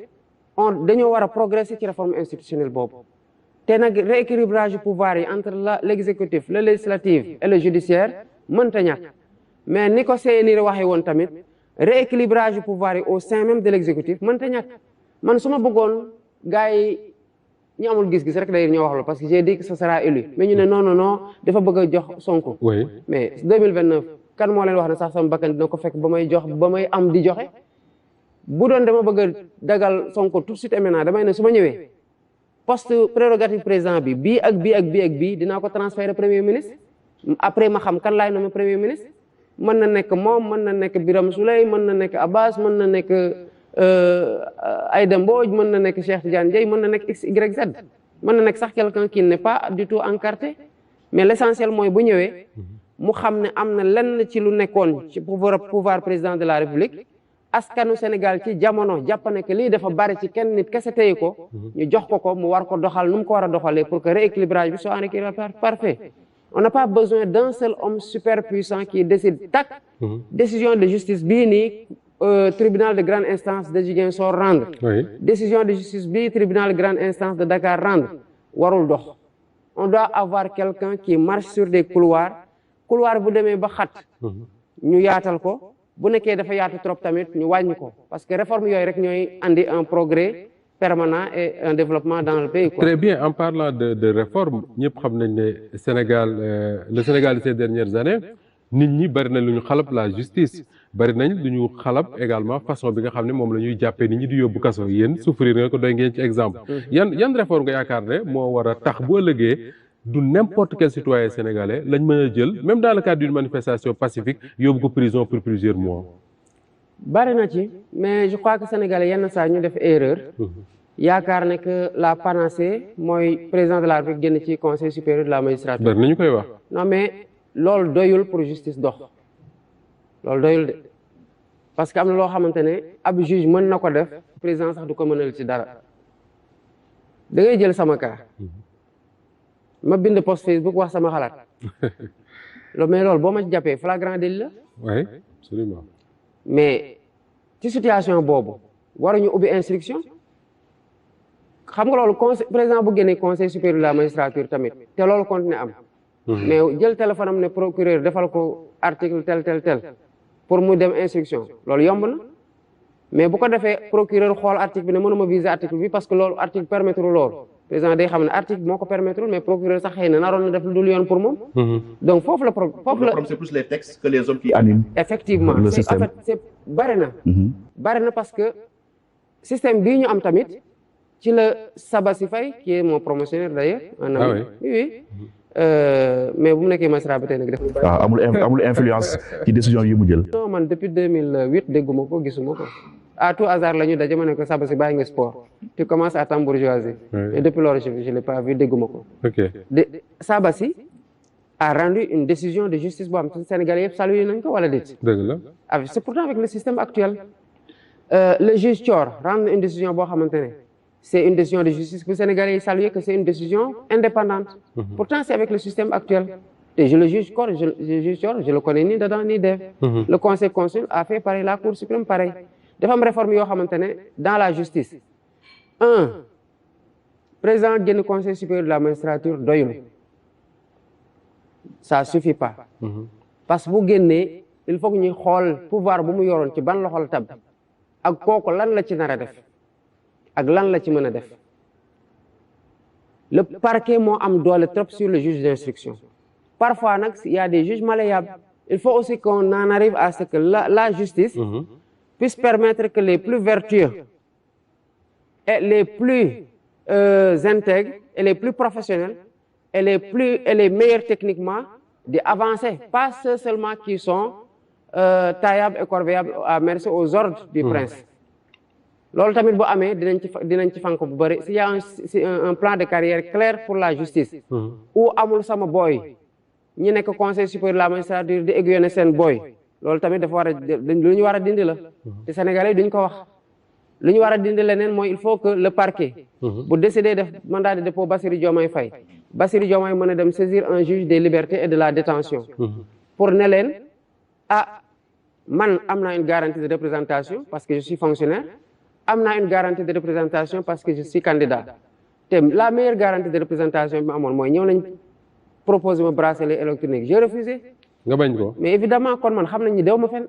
dañoo war a progresser ci réforme institutionnelle boobu te nag rééquilibrage pouvoir yi entre l'exécutif le législatif et le judiciaire mënta ñàkk mais ni ko CNRI waxee woon tamit rééquilibrage pouvoir yi au sein même de l'exécutif mënta ñàkk man su ma bëggoon gars yi ñu amul gis-gis rek day ñoo wax la parce que j'ai dit que ce sera élu mais ñu ne non dafa bëgg a jox Sonko. oui mais 2029 kan moo leen wax ne sax sama bakkan dina ko fekk ba may am di joxe bu doon dama bëgg a dagal Sonko tout de suite et maintenant damay ne su ma ñëwee poste prérogative président bi bii ak bii dinaa ko transférer premier ministre après ma xam kan laay nommer premier ministre mën na nekk moom mën na nekk Birame Souleye mën na nekk Abbas mën na nekk. Aïda Mbodj mën na nekk Cheikh Tidiane Dièye mën na nekk X Y Z mën na nekk sax quelqu'un qui n'est pas du tout encarté mais l'essentiel mooy bu ñëwee mu xam ne am na lenn ci lu nekkoon ci pouvoir président de la République askanu Sénégal ci jamono jàpp ne que lii dafa bari ci kenn nit kese téye ko ñu jox ko mu war ko doxal nu mu ko war a doxalee pour que rééquilibrage bi soit un équilibrage parfait on n'a pas besoin d'un seul homme super puissant qui décide tac décision de justice bii nii tribunal de grande instance de Ziguinchor rendre décision de justice bi tribunal de grande instance de Dakar rendre warul dox on doit avoir quelqu'un qui marche sur des couloirs bu demee ba xat ñu yaatal ko bu nekkee dafa yaatu trop tamit ñu wàññi ko parce que réforme yooyu rek ñooy andi un progrès permanent et un développement dans le pays. Très bien, en parlant de réforme ñëpp xam nañ ne le Sénégal de ces dernières années nit ñi bari na lu ñu xalab la justice bari nañ lu ñu xalab également façon bi nga xam ne moom la ñuy jàppee nit ñi di yóbbu kaso yéen souffrir nga ko doy ngeen ci exemple yan réforme nga yaakaar ne moo war a tax bu ëllëgee du n'importe quel citoyen sénégalais lañ mën a jël même dans le cadre d'une manifestation pacifique yóbbu ko prison pour plusieurs mois. bari na ci mais je crois que sénégalais yenn saa ñu def erreur yaakaar ne que la panacée mooy président de la République génn ci conseil supérieur de la magistrature. bari na ñu koy wax. non mais loolu doyul pour justice dox loolu doyul de parce que am na loo xamante ne ab juge mën na ko def président sax du ko mënal ci dara da ngay jël sama cas ma bind post Facebook wax sama xalaat mais loolu boo ma ci jàppee flagrant délit la. oui absolument. mais ci situation boobu waruñu ubbi instruction xam nga loolu président bu génnee conseil supérieur de la magistrature tamit te loolu continué am. mais jël téléphone am ne procureur defal ko article tel pour mu dem instruction loolu yomb na mais bu ko defee procureur xool article bi ne mënuma viser article bi parce que loolu article permettre loolu président day xam ne article moo ko permettre mais procureur sax xëy na naroon na def lu dul yoon pour moom. donc foofu la problème c'est plus les textes que les hommes qui animent. effectivement le système. en fait c'est bari na parce que système bii ñu am tamit ci la Sabassi Faye qui est mon promotionnaire d'ailleurs un ami. oui. mais bu mu nekkee magistrat ba tey nag def. waaw amul influence ci décision yi mu jël. non man depuis 2008 dégguma ko gisuma ko à tout hasard la ñu daje ma ne ko Sabassi bàyyi nga sport tu commences à t'embourgeoiser. et depuis lors je l'ai pas vu dégguma ko. ok Sabassi a rendu une décision de justice boo xam ne Sénégalais yëpp salué nañ ko wala déet. dëgg la. c'est pourtant avec le système actuel le juge Thior rendre une décision boo xamante ne. C'est une décision de justice que les Sénégalais saluent que c'est une décision indépendante. Pourtant, c'est avec le système actuel. Et je le juge Thior, je le connais ni dedans ni dehors. Le Conseil constitutionnel a fait pareil, la Cour suprême pareil. Des femmes réformes dans la justice. Président du Conseil supérieur de la magistrature doyul. Ça ne suffit pas. Parce que vous gagnez, il faut que nous ayons le pouvoir bu mu yoroon ci ban loxol tab ak kooku lan la ci nar a def. ak lan la ci mën a def le parquet moo am doole trop sur le juge d'instruction parfois nag il y a des juges malléables il faut aussi qu'on en arrive à ce que la justice puisse permettre que les plus vertueux et les plus intègres et les plus professionnels et les meilleurs techniquement di avancer pas ceux seulement qui sont taillables et corvéables à merci aux ordres du prince. loolu tamit bu amee dinañ ci fank bu bëri s'il y a un plan de carrière clair pour la justice ou amul sama booy ñi nekk conseil supérieur de la magistrature di aiguillonner seen booy loolu tamit dafa war a lu ñu war a dindi la te Sénégalais yi duñ ko wax lu ñu war a dindi leneen mooy il faut que le parquet bu décider def mandat de dépôt Bassirou Diomaye Faye mën a dem saisir un juge des libertés et de la détention pour ne leen man am naa une garantie de représentation parce que je suis fonctionnaire am naa une garantie de représentation parce que je suis candidat te la meilleure garantie de représentation bi ma amoon mooy ñëw nañ proposer ma bracelet électronique j'ai refusé. nga bañ ko. mais évidemment kon man xam nañ ni dew ma fenn.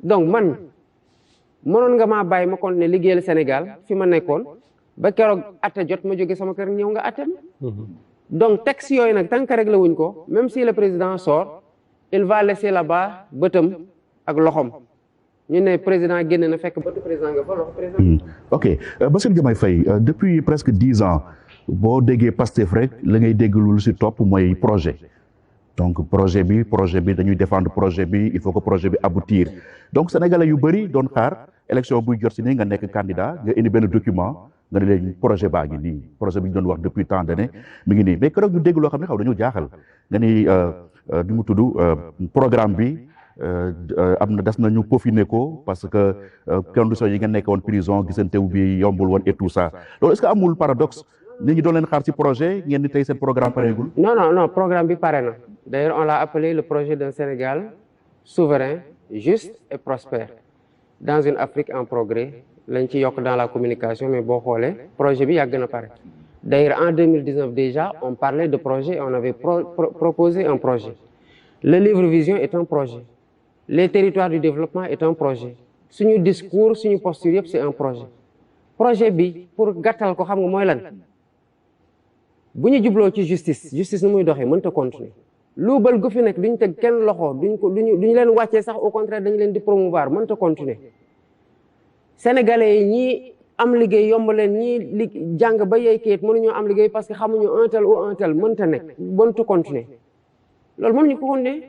donc man mënoon nga maa bàyyi ma continuer liggéeyal Sénégal fi ma nekkoon ba keroog atte jot ma jóge sama kër ñëw nga atte ma. donc texte yooyu nag tant que réglé wuñ ko même si le président sort il va laisser là-bas bëtam ak loxom. ñu ne président génn na fekk bëtu président nga fa loxo président. ok Bassirou Diomaye Faye depuis presque 10 ans boo déggee Pastef rek la ngay dégg lu si topp mooy projet donc projet bi dañuy défendre projet bi il faut que projet bi aboutir donc sénégalais yu bëri doon xaar élection buy jot si nii nga nekk candidat nga indi benn document nga ne leen projet baa ngi nii projet bi ñu doon wax depuis tant d'années mi ngi nii mais keroog ñu dégg loo xam ne xaw dañoo jaaxal nga ni du mu tudd programme bi. am na des nañu peaufiner ko parce que conditions yi nga nekk woon prison gisantew bi yombul woon et tout ça loolu est-ce que amul paradoxe nit ñi doon leen xaar ci projet ngeen ni tey seen programme pareegul. non programme bi pare na d'ailleurs on l'a appelé le projet d'un Sénégal souverain juste et prospère dans une Afrique en progrès lañ ci yokk dans la communication mais boo xoolee projet bi yàgg na pare d'ailleurs en 2019 déjà on parlait de projet on avait proposé un projet le livre vision est un projet. Les territoires du développement est un projet suñu discours suñu posture yëpp c'est un projet bi pour gàttal ko xam nga mooy lan bu ñu jubloo ci justice nu muy doxee mënta continuer luubal gu fi nekk duñ teg kenn loxo duñu leen wàccee sax au contraire dañu leen di promouvoir mënta continuer sénégalais yi ñii am liggéey yomb leen ñii jàng ba yey kayit mënuñoo am liggéey parce que xamuñu un tel ou un tel mënta nekk mënta continuer loolu mënuñu ko continuer.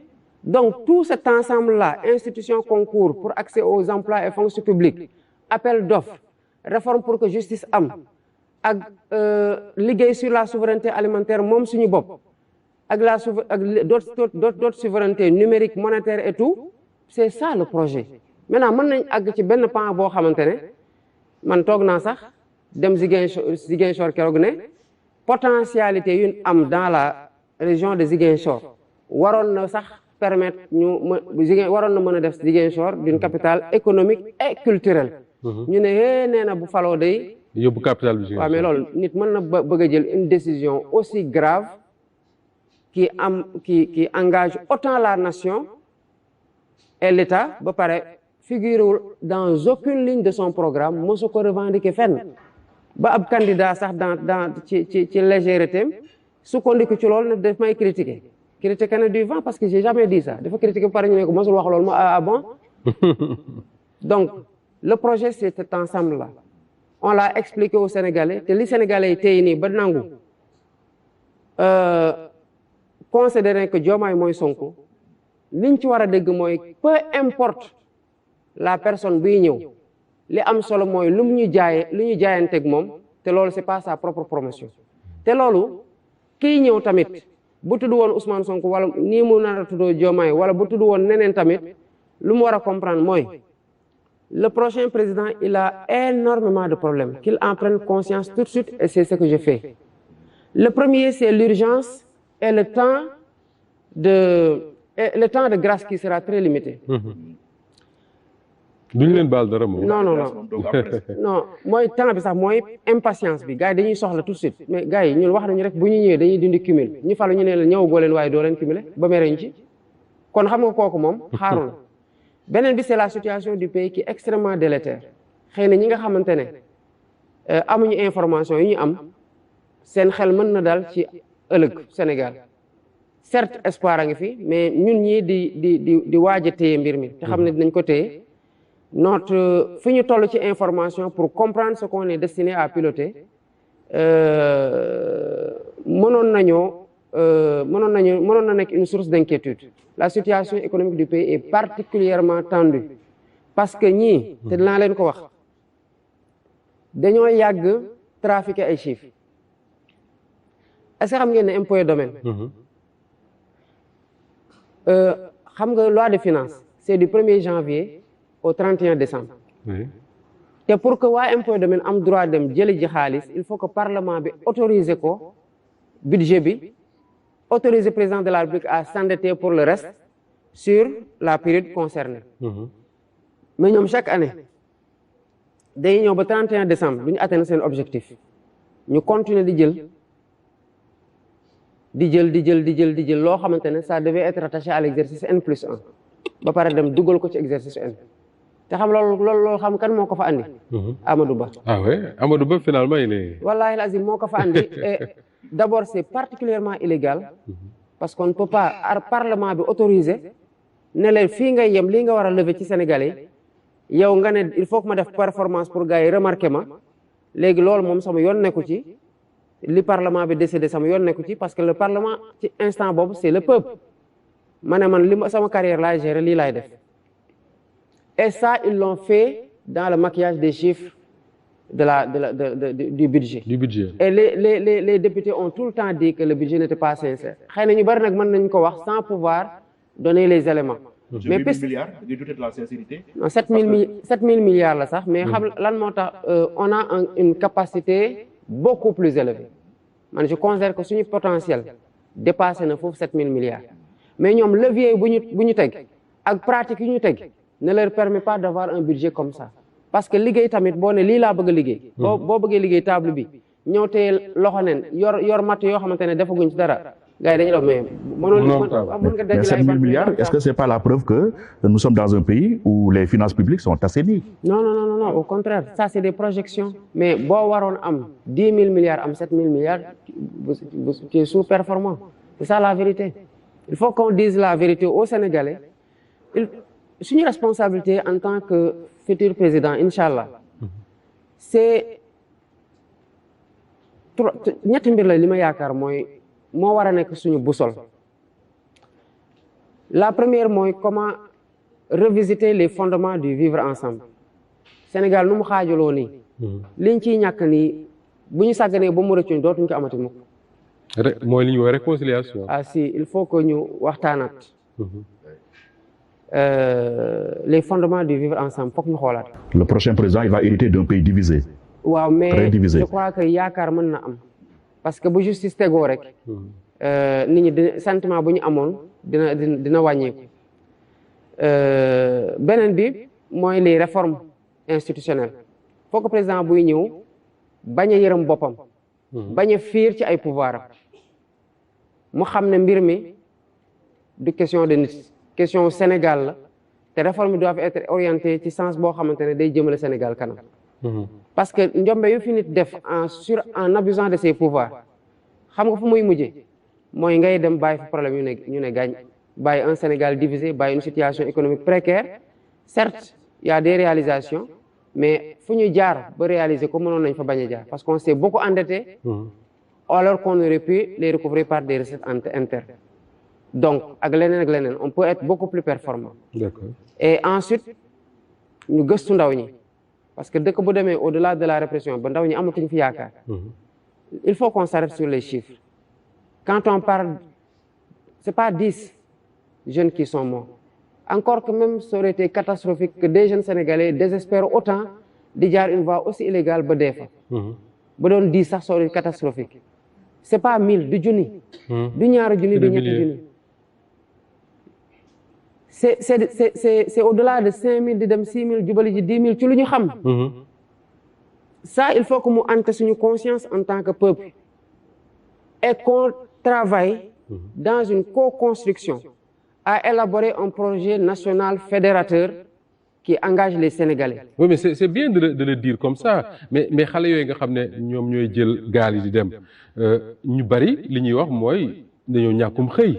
Donc, tout cet ensemble-là, institutions, concours pour accès aux emplois et fonctions publiques, appel d'offres, réforme pour que justice am, liggéey sur la souveraineté alimentaire, moom suñu bopp, ak d'autres souverainetés numériques, monétaires et tout, c'est ça le projet. Maintenant, mën nañ àgg ci benn pan boo xamante ne man toog naa sax dem Ziguinchor keroog ne potentialité yu am dans la région de Ziguinchor waroon na sax permettre waroon na mën a def Ziguinchor d'une capitale économique et culturelle. ñu ne nee na bu faloo day yóbbu capitale bi. waaw mais loolu nit mën na bëgg a jël une décision aussi grave qui engage autant la nation et l'État ba pare figurewul dans aucune ligne de son programme mosu ko revendiquer fenn ba ab candidat sax dans ci légèreté sukkandiku ci loolu ne daf may critiquer na du vent parce que j'ai jamais dit ça dafa critiquer ba pare ñu ne ko mosul wax loolu mo ah bon donc le projet c'est cet ensemble là on l'a expliqué aux Sénégalais te li Sénégalais yi tey nii ba nangu considérer que Diomaye mooy Sonko liñ ci war a dégg mooy peu importe la personne buy ñëw li am solo mooy lu ñu jaayanteeg moom te loolu c'est pas sa propre promotion te loolu kiy ñëw tamit bu tudd woon Ousmane Sonko wala nii mu nar a tuddoo Diomaye wala bu tudd woon neneen tamit lu mu war a comprendre mooy le prochain président il a énormément de problèmes qu'il en prenne conscience tout de suite et c'est ce que je fais. Le premier c'est l'urgence et le temps de grâce qui sera très limité. duñ leen baal dara moom. non mooy temps bi sax mooy impatience bi gars yi dañuy soxla tout de suite mais gars yi ñun wax nañu rek bu ñu ñëwee dañuy dindi cumul ñu falu ñu ne la ñëwagoo leen waaye doo leen cumuler ba mere ñu ci kon xam nga kooku moom xaarul beneen bi c'est la situation du pays qui est extrêmement délétère xëy na ñi nga xamante ne amuñu information yi ñu am seen xel mën na dal ci ëllëg Sénégal certes espoir a ngi fi mais ñun ñii di waaj a téye mbir mi te xam ne dinañ ko téye fi ñu toll ci information pour comprendre ce qu'on est destiné à piloter mënoon na nekk une source d'inquiétude. La situation économique du pays est particulièrement tendue parce que ñii te dinaa leen ko wax dañoo yàgg trafiquer ay chiffres est-ce que xam ngeen ne impôt et domaine xam nga loi de finances c'est du 1er janvier au 31 décembre. te pour que waa impôt et domaine am droit dem jëli ji xaalis il faut que parlement bi autoriser ko budget bi autoriser président de la République à s'endetter pour le reste sur la période concernée. mais ñoom chaque année day ñëw ba 31 décembre du ñu atteindre seen objectif ñu continuer di jël loo xamante ne ça devait être rattaché à l'exercice N+1 ba pare dem dugal ko ci exercice N te xam loolu xam kan moo ko fa andi. Amadou Ba. Ah ouais, Amadou Ba finalement il est. Wallahi lazim moo ko fa andi et d'abord c'est particulièrement illégal parce qu'on ne peut pas parlement bi autoriser ne leen fii nga yem lii nga war a lever ci Sénégalais yow nga ne il faut que ma def performance pour gars yi remarquer ma léegi loolu moom sama yoon nekku ci li parlement bi décidé sama yoon nekku ci parce que le parlement ci instant boobu c'est le peuple ma ne man li sama carrière laay gérer lii laay def et ça ils l'ont fait dans le maquillage des chiffres du budget. Et les députés ont tout le temps dit que le budget n'était pas sincère. xëy na ñu bari nag mën nañu ko wax sans pouvoir donner les éléments. mais 8 milliards di douter de la sincérité. Non, 7 000 milliards la sax mais xam lan moo tax on a une capacité beaucoup plus élevée man je considère que suñu potentiel dépassé na foofu 7 000 milliards mais ñoom levier bu ñu teg ak pratique yu ñu teg ne leur permet pas d'avoir un budget comme ça. parce que liggéey tamit boo ne lii laa bëgg a liggéey. boo bëggee liggéey table bi ñëw tee loxo neen yor matt yoo xamante ne defaguñ ci dara gars yi dañuy def mais. mën nga mais 7 000 milliards est-ce que c'est pas la preuve que nous sommes dans un pays où les finances publiques sont assainies? Non, au contraire ça c'est des projections mais boo waroon am 10 000 milliards am 7 000 milliards qui est sous-performant c'est ça la vérité il faut qu'on dise la vérité aux Sénégalais suñu responsabilité en tant que futur président inchallah c'est ñetti mbir la li ma yaakaar mooy moo war a nekk suñu boussole la première mooy comment revisiter les fondements du vivre ensemble Sénégal nu mu xaajaloo nii liñ ciy ñàkk nii bu ñu sàgganee ba mu rëccuñ dootuñ ko amati mukk mooy li ñu wax réconciliation. Ah si il faut que ñu waxtaanaat les fondements du vivre ensemble foog ñu xoolaat. Le prochain président il va hériter d'un pays divisé. waaw mais très divisé. Je crois que yaakaar mën na am parce que bu justice tegoo rek nit ñi sentiment bu ñu amoon dina wàññeeku. Beneen bi mooy les réformes institutionnelles faut que président buy ñëw bañ a yërëm boppam bañ a fiir ci ay pouvoir am mu xam ne mbir mi du question de nit question Sénégal la te réforme yi doivent être orientées ci sens boo xamante ne day jëmale Sénégal kanam parce que njombe yu fi nit def en abusant de ses pouvoirs xam nga fu muy mujjee mooy ngay dem bàyyi fi problème ñu ne gaañ bàyyi un Sénégal divisé bàyyi une situation économique précaire certes il y a des réalisations mais fu ñu jaar ba réaliser ko mënoon nañ fa bañ a jaar parce qu'on s'est beaucoup endetté alors qu'on aurait pu les recouvrer par des recettes internes donc ak leneen on peut être beaucoup plus performant. D'accord. Et ensuite ñu gëstu ndaw ñi parce que dëkk bu demee au-delà de la répression ba ndaw ñi amatuñ fi yaakaar il faut qu'on s'arrête sur les chiffres quand on parle c'est pas 10 jeunes qui sont morts encore que même ça aurait été catastrophique que des jeunes sénégalais désespèrent autant di jaar une voie aussi illégale ba dee fa ba doon 10 sax ça aurait été catastrophique c'est pas 1000 du junni du ñaari junni du ñetti junni c'est au-delà de 5000 di dem 6000 jubali ji 10 000 ci lu ñu xam ça il faut que mu ante suñu conscience en tant que peuple et qu'on travaille dans une co-construction à élaborer un projet national fédérateur qui engage les Sénégalais. Oui, mais c'est bien de le dire comme ça mais xale yooyu nga xam ne ñoom ñooy jël gaal yi di dem ñu bari li ñuy wax mooy dañoo ñàkkum xëy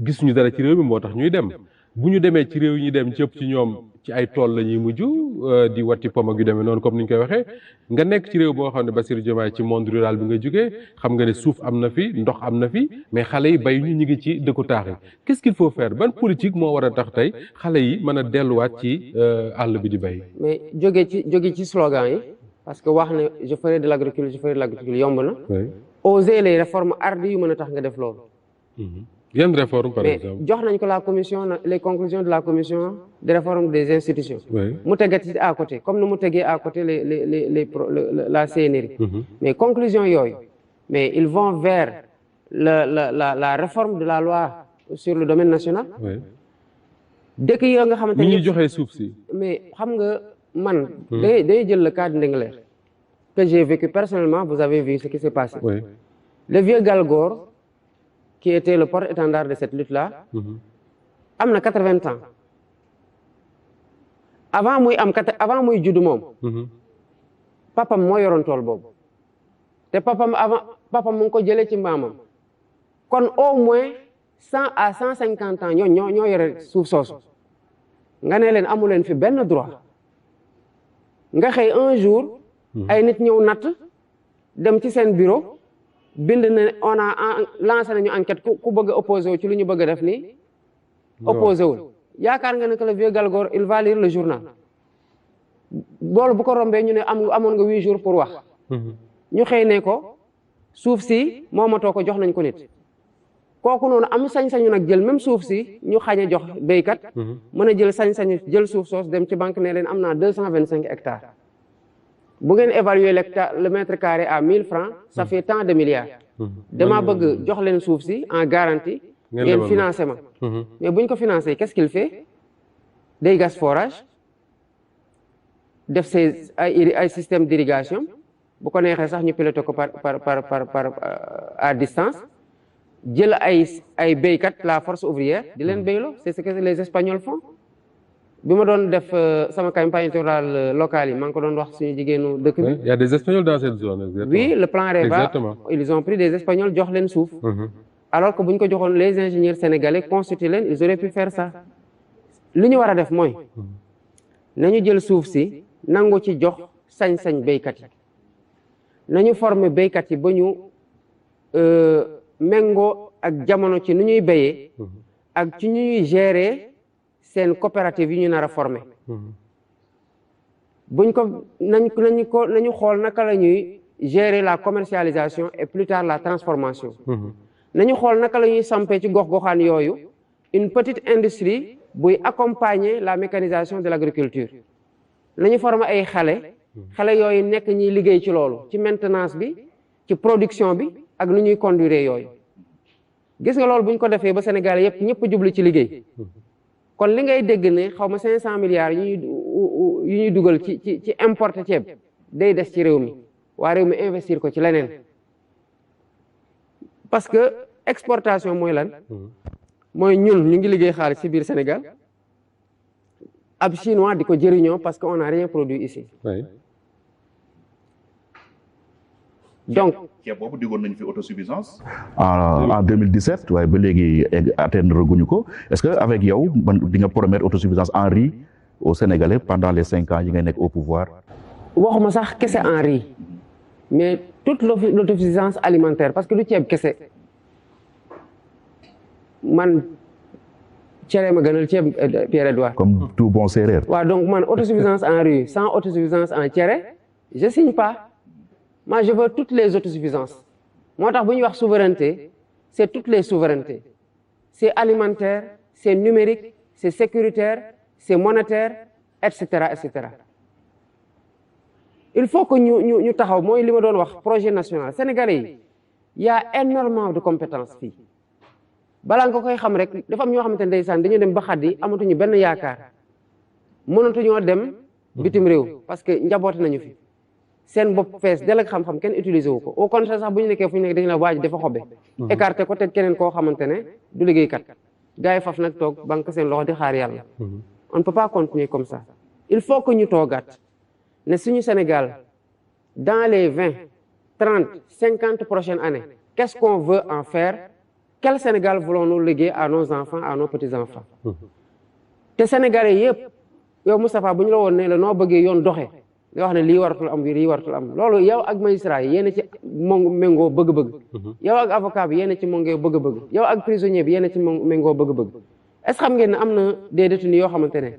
gis ñu dara ci réew mi moo tax ñuy dem bu ñu demee ci réew yi ñuy dem ci ëpp ci ñoom ci ay tool la ñuy mujj di watti pom ak yu demee noonu comme ni ñu koy waxee nga nekk ci réew boo xam ne Bassirou Diomaye ci monde rural bi nga jógee xam nga ne suuf am na fi ndox am na fi mais xale yi bay ñu ngi ci dëkku taax yi qu'est-ce qu'il faut faire ban politique moo war a tax tey xale yi mën a delluwaat ci àll bi di bay. mais jóge ci slogan yi parce que wax ne je ferai de l'agriculture yomb na. oser les réformes hardies yu mën a tax nga def loolu. Yan réforme par exemple. mais jox nañ ko la commission les conclusions de la commission de réforme des institutions. mu tegati à côté comme ni mu tegee à côté la CNRI. mais conclusion yooyu mais ils vont vers la réforme de la loi sur le domaine national. dëkk yi nga xamante ni ñuy joxee suuf si. mais xam nga man. day jël le cas de Ndingler que j'ai vécu personnellement vous avez vu ce qui s'est passé. Le vieux Galgor qui était le porte-étendard de cette lutte-là, am na 80 ans. avant muy judd moom. papam moo yoroon tool boobu. te papam mu ngi ko jëlee ci maamam. kon au moins 100 à 150 ans ñoo yore suuf soosu. nga ne leen amu leen fi benn droit. nga xëy un jour. ay nit ñëw natt dem ci seen bureau. bind na on a lancé nañu enquête ku bëgg a opposé wu ci lu ñu bëgg a def nii. opposé wul yaakaar nga ne que le vieux Galgor il va lire le journal. loolu bu ko rombee ñu ne amoon nga 8 jours pour wax. ñu xëy ne ko suuf si moomatoo ko jox nañ ko nit. kooku noonu am sañ-sañu nag jël même suuf si ñu xañ a jox béykat. mën a jël sañ-sañu jël suuf soos dem ci banque ne leen am naa 225 hectares. bu ngeen évaluer le mètre carré à 1000 francs ça fait tant de milliards. dama bëgg jox leen suuf si en garantie. ngeen financé ma. mais bu ñu ko financé qu'est-ce qu'il fait day gas forage def ay système d'irrigation bu ko neexee sax ñu piloté ko par à distance jël ay béykat la force ouvrière di leen béyloo c'est ce que les Espagnols font. bi ma doon def sama campagne électorale locale yi maa ngi ko doon wax suñu jigéenu dëkk bi. Il y a des Espagnols dans cette zone. Exactement. Oui, le plan REVA. Exactement. Ils ont pris des Espagnols jox leen suuf. alors que bu ñu ko joxoon les ingénieurs sénégalais constitué leen ils auraient pu faire ça. li ñu war a def mooy. nañu jël suuf si nangu ci jox sañ-sañ béykat yi. nañu former béykat yi ba ñu méngoo ak jamono ci nu ñuy béyee. ak ci ñuy gérer. seen coopérative yi ñu nar a former buñ ko nañu xool naka la ñuy gérer la commercialisation et plus tard la transformation nañu xool naka la ñuy sampee ci gox-goxaan yooyu une petite industrie buy accompagner la mécanisation de l'agriculture nañu former ay xale yooyu nekk ñiy liggéey ci loolu ci maintenance bi ci production bi ak nu ñuy conduire yooyu gis nga loolu bu ñu ko defee ba Sénégal yëpp ñëpp jublu ci liggéey kon li ngay dégg ne xaw ma 500 milliards yu ñuy dugal ci importer ceeb day des ci réew mi waa réew mi investir ko ci leneen parce que exportation mooy lan mooy ñun ñu ngi liggéey xaalis ci biir Sénégal ab chinois di ko jëriñoo parce que on n'a rien produit ici oui. donc ceeb boobu diggoon nañu fi autosuffisance en 2017 waaye ba léegi atteindre guñu ko est-ce que avec yow man di nga promettre autosuffisance en riz aux Sénégalais pendant les 5 ans yi ngay nekk au pouvoir waxuma sax kese en riz mais toute l'autosuffisance alimentaire parce que du ceeb kese man cere ma gënal ceeb Pierre-Edouard comme tout bon séeréer waaw donc man autosuffisance en riz sans autosuffisance en cere je signe pas moi je veux toutes les autosuffisances moo tax bu ñuy wax souveraineté c'est toutes les souverainetés c'est alimentaire c'est numérique c'est sécuritaire c'est monétaire et cetera et cetera il faut que ñu taxaw mooy li ma doon wax projet national sénégalais yi y a énormément de compétences fii balaa nga koy xam rek dafa am ñoo xamante ne ndeysaan dañu dem ba xaddi amatuñu benn yaakaar mënatuñoo dem bitim réew parce que njaboote nañu fi seen bopp fees del ak xam-xam kenn utiliser wu ko au contraire sax bu ñu nekkee fu ñu nekk dañu la waaj dafa xobe écarté ko teg keneen koo xamante ne du liggéeykat gars yi faf nag toog banque seen loxo di xaar yàlla on ne peut pas continuer comme ça il faut que ñu toogaat ne suñu Sénégal dans les 20 30 50 prochaines années qu'est-ce qu'on veut en faire quel Sénégal voulons-nous léguer à nos enfants à nos petits-enfants te Sénégalais yëpp yow Moustapha bu ñu la woon ne la noo bëggee yoon doxee nga wax ne lii waratul am lii waratul am loolu yow ak magistrat yi yéen ci méngoo bëgg-bëgg yow ak avocat bi yéen ci méngoo bëgg-bëgg yow ak prisonnier bi yéen ci méngoo bëgg-bëgg est-ce que xam ngeen ne am na des détenus yoo xamante ne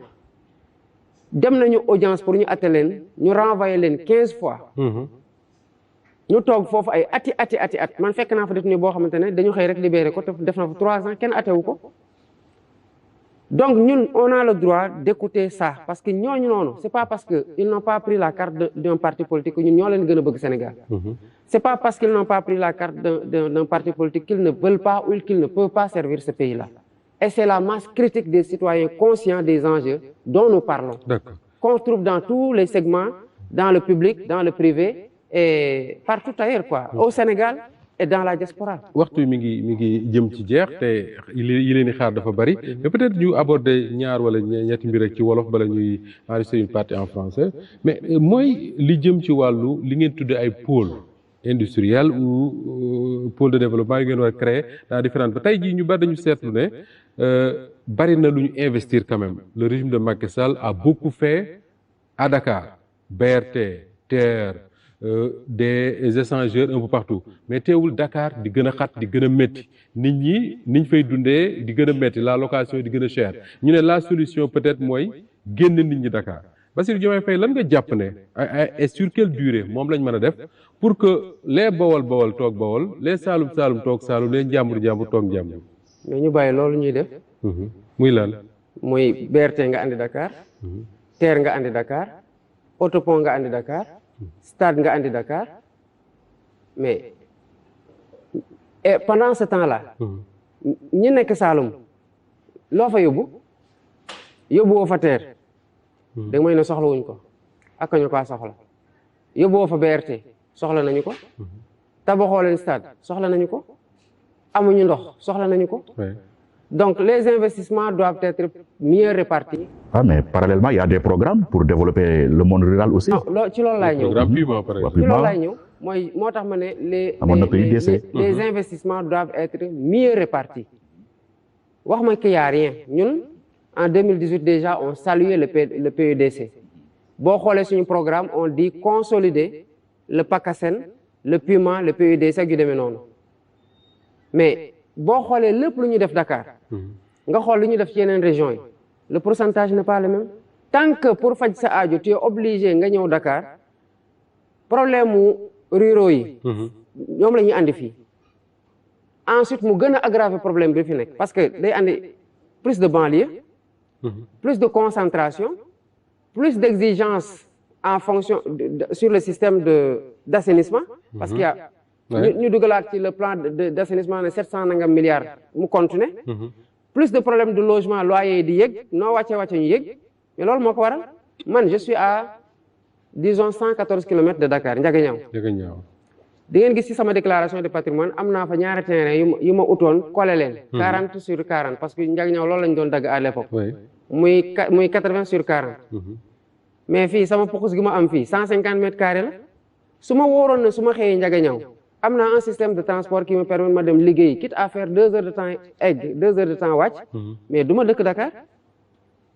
dem nañu audience pour ñu atte leen ñu renvoyer leen 15 fois ñu toog foofu ay at man fekk naa fa détenu boo xamante ne dañu xëy rek libéré ko te def na fa 3 ans kenn attewu ko donc ñun on a le droit d'écouter ça parce que ñooñu noonu c'est pas parce que ils n'ont pas pris la carte d'un parti politique ñun ñoo leen gën a bëgg Sénégal c'est pas parce qu'ils n'ont pas pris la carte d'un parti politique qu'ils ne veulent pas ou qu'ils ne peuvent pas servir ce pays-là et c'est la masse critique des citoyens conscients des enjeux dont nous parlons qu'on trouve dans tous les segments dans le public dans le privé et partout ailleurs quoi au Sénégal et dans la diaspora. waxtu mi ngi jëm ci jeex te yi leen di xaar dafa bari mais peut-être ñu aborder ñaar wala ñetti mbir rek ci wolof bala ñuy enregistrer une partie en français mais mooy li jëm ci wàllu li ngeen tudde ay pôle industriel ou pôle de développement yu ngeen war a créer dans différentes ba tey jii ñu bari dañu seetlu ne bari na lu ñu investir quand même le régime de Macky Sall a beaucoup fait à Dakar BRT TER des échangeurs un peu partout mais teewul Dakar di gën a xat di gën a métti nit ñi niñ fay dundee di gën a métti la location di gën a cher ñu ne la solution peut-être mooy génn nit ñi Dakar Bassirou Diomaye Faye lan nga jàpp ne et sur quelle durée moom lañ mën a def pour que les Bawol toog Bawol les Saloum toog Saloum les Njàmbur toog Njàmbur. mais ñu bàyyi loolu ñuy def. muy lan. muy BRT nga andi Dakar. TER nga andi Dakar. autopont nga andi Dakar. stade nga andi Dakar mais et pendant ce temps-là ñi nekk Saloum loo fa yóbbuwoo fa TER da nga may ne soxla wuñ ko ak ñu ko soxla yóbbuwoo fa BRT soxla nañu ko tabaxoo leen stade soxla nañu ko amuñu ndox soxla nañu ko donc les investissements doivent être mieux répartis. Ah mais parallèlement il y a des programmes pour développer le monde rural aussi. non ci loolu laay ñëw programme Puma par exemple. ci loolu laay ñëw mooy moo tax ma ne les investissements doivent être mieux répartis. wax ma qu'il y a rien ñun en 2018 déjà on saluait le PUDC boo xoolee suñu programme on dit consolider le PACASEN le Puma le PUDC ak yu demee noonu mais boo xoolee lépp lu ñu def Dakar nga xool lu ñu def ci yeneen régions yi le pourcentage n'est pas le même tant que pour faj sa aajo tu es obligé nga ñëw Dakar problème mu ruraux yi ñoom la ñuy andi fii ensuite mu gën a aggraver problème bi fi nekk parce que day andi plus de banlieue plus de concentration plus d'exigence en fonction sur le système d'assainissement parce qu'il y a ñu dugalaat ci le plan d'assainissement ne 700 nangam milliards mu continuer plus de problème de logement loyer yi di yëg noo wàcce ñu yëg mais loolu moo ko waral man je suis à disons 114 kilomètres de Dakar Ndiaganiao di ngeen gis ci sama déclaration de patrimoine am naa fa ñaari terrain yu ma utoon collé leen 40 sur 40 parce que Ndiaganiao loolu lañ doon dagg à l'époque muy 80 sur 40 mais fii sama puxus gi ma am fii 150 mètres carrés la su ma wóoroon na su ma xëyee Ndiaganiao am naa un système de transport qui me permet ma dem liggéey quitte à faire 2 heures de temps egg 2 heures de temps wàcc mais du ma dëkk Dakar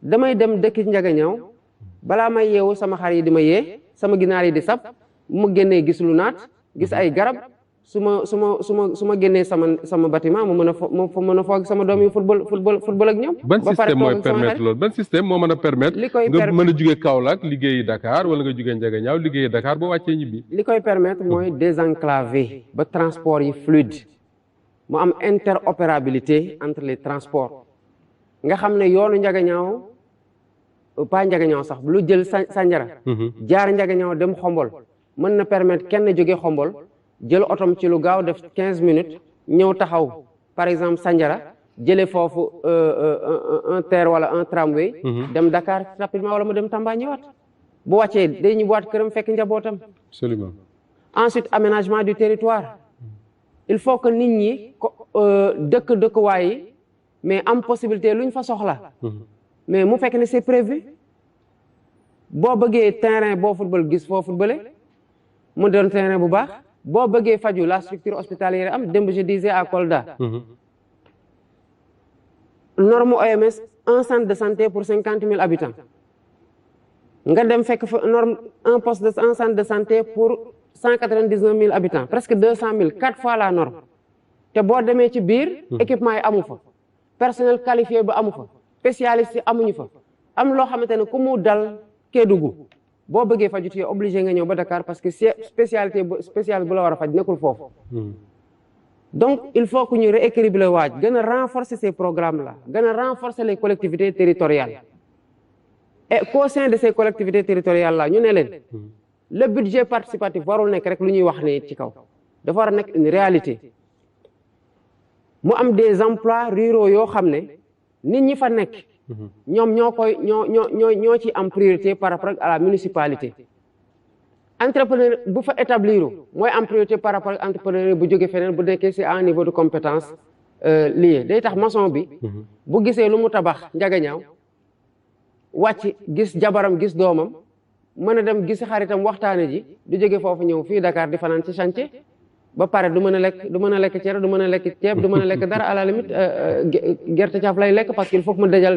damay dem dëkk Ndiaganiao balaa may yeewu sama xar yi di ma yee sama ginaar yi di sab mu génnee gis lu naat gis ay garab su ma génnee sama bâtiment mu mën a foog sama doom yi football ak ñoom. ban système mooy permettre loolu ban système moo mën a permettre nga mën a jugee Kaolack liggéeyi Dakar wala nga jugee Ndiaganiao liggéeyi Dakar boo wàccee ñibbi. li koy permettre mooy désenclaver ba transport yi fluide mu am interopérabilité entre les transports nga xam ne yoonu Ndiaganiao pas Ndiaganiao sax lu jël Sandiara jaar Ndiaganiao dem Xombol mën na permettre kenn jóge Xombol jël otom ci lu gaaw def 15 minutes ñëw taxaw par exemple Sandiara jëlee foofu un TER wala un tramway dem Dakar rapidement wala mu dem Tamba ñëwaat bu wàccee day ñu waat këram fekk njabootam. Absolument. Ensuite aménagement du territoire il faut que nit ñi dëkkuwaay yi mais am possibilité luñ fa soxla mais mu fekk ne c'est prévu boo bëggee terrain boo football gis foo footballé mu doon terrain bu baax boo bëggee faju la structure hospitalière am démb je disais à Kolda norme OMS un centre de santé pour 50 000 habitants nga dem fekk fa norme un centre de santé pour 199 000 habitants presque 200 000 4 fois la norme te boo demee ci biir équipement yi amu fa personnel qualifié ba amu fa spécialiste yi amuñu fa am loo xamante ne ku mu dal Kédougou boo bëggee faju tu es obligé nga ñëw ba Dakar parce que spécialité bu la war a faj nekkul foofu donc il faut que ñu rééquilibrer waaj gën a renforcer ces programmes là gën a renforcer les collectivités territoriales et qu'au sein de ces collectivités territoriales là ñu ne leen le budget participatif warul nekk rek lu ñuy wax ne ci kaw dafa war a nekk une réalité mu am des emplois ruraux yoo xam ne nit ñi fa nekk ñoom ñoo ci am priorité par rapport à la municipalité entrepreneur bu fa établir mooy am priorité par rapport ak entrepreneur bu jóge feneen bu nekkee c'est à un niveau de compétence lié day tax maçon bi bu gisee lu mu tabax Ndiaganiao wàcc gis jabaram gis doomam mën a dem gis xaritam waxtaane ji du jóge foofu ñëw fii Dakar di fanaan ci chantier ba pare du mën a lekk cere du mën a lekk ceeb du mën a lekk dara à la limite gerte caaf lay lekk parce qu'il faut que mu dajal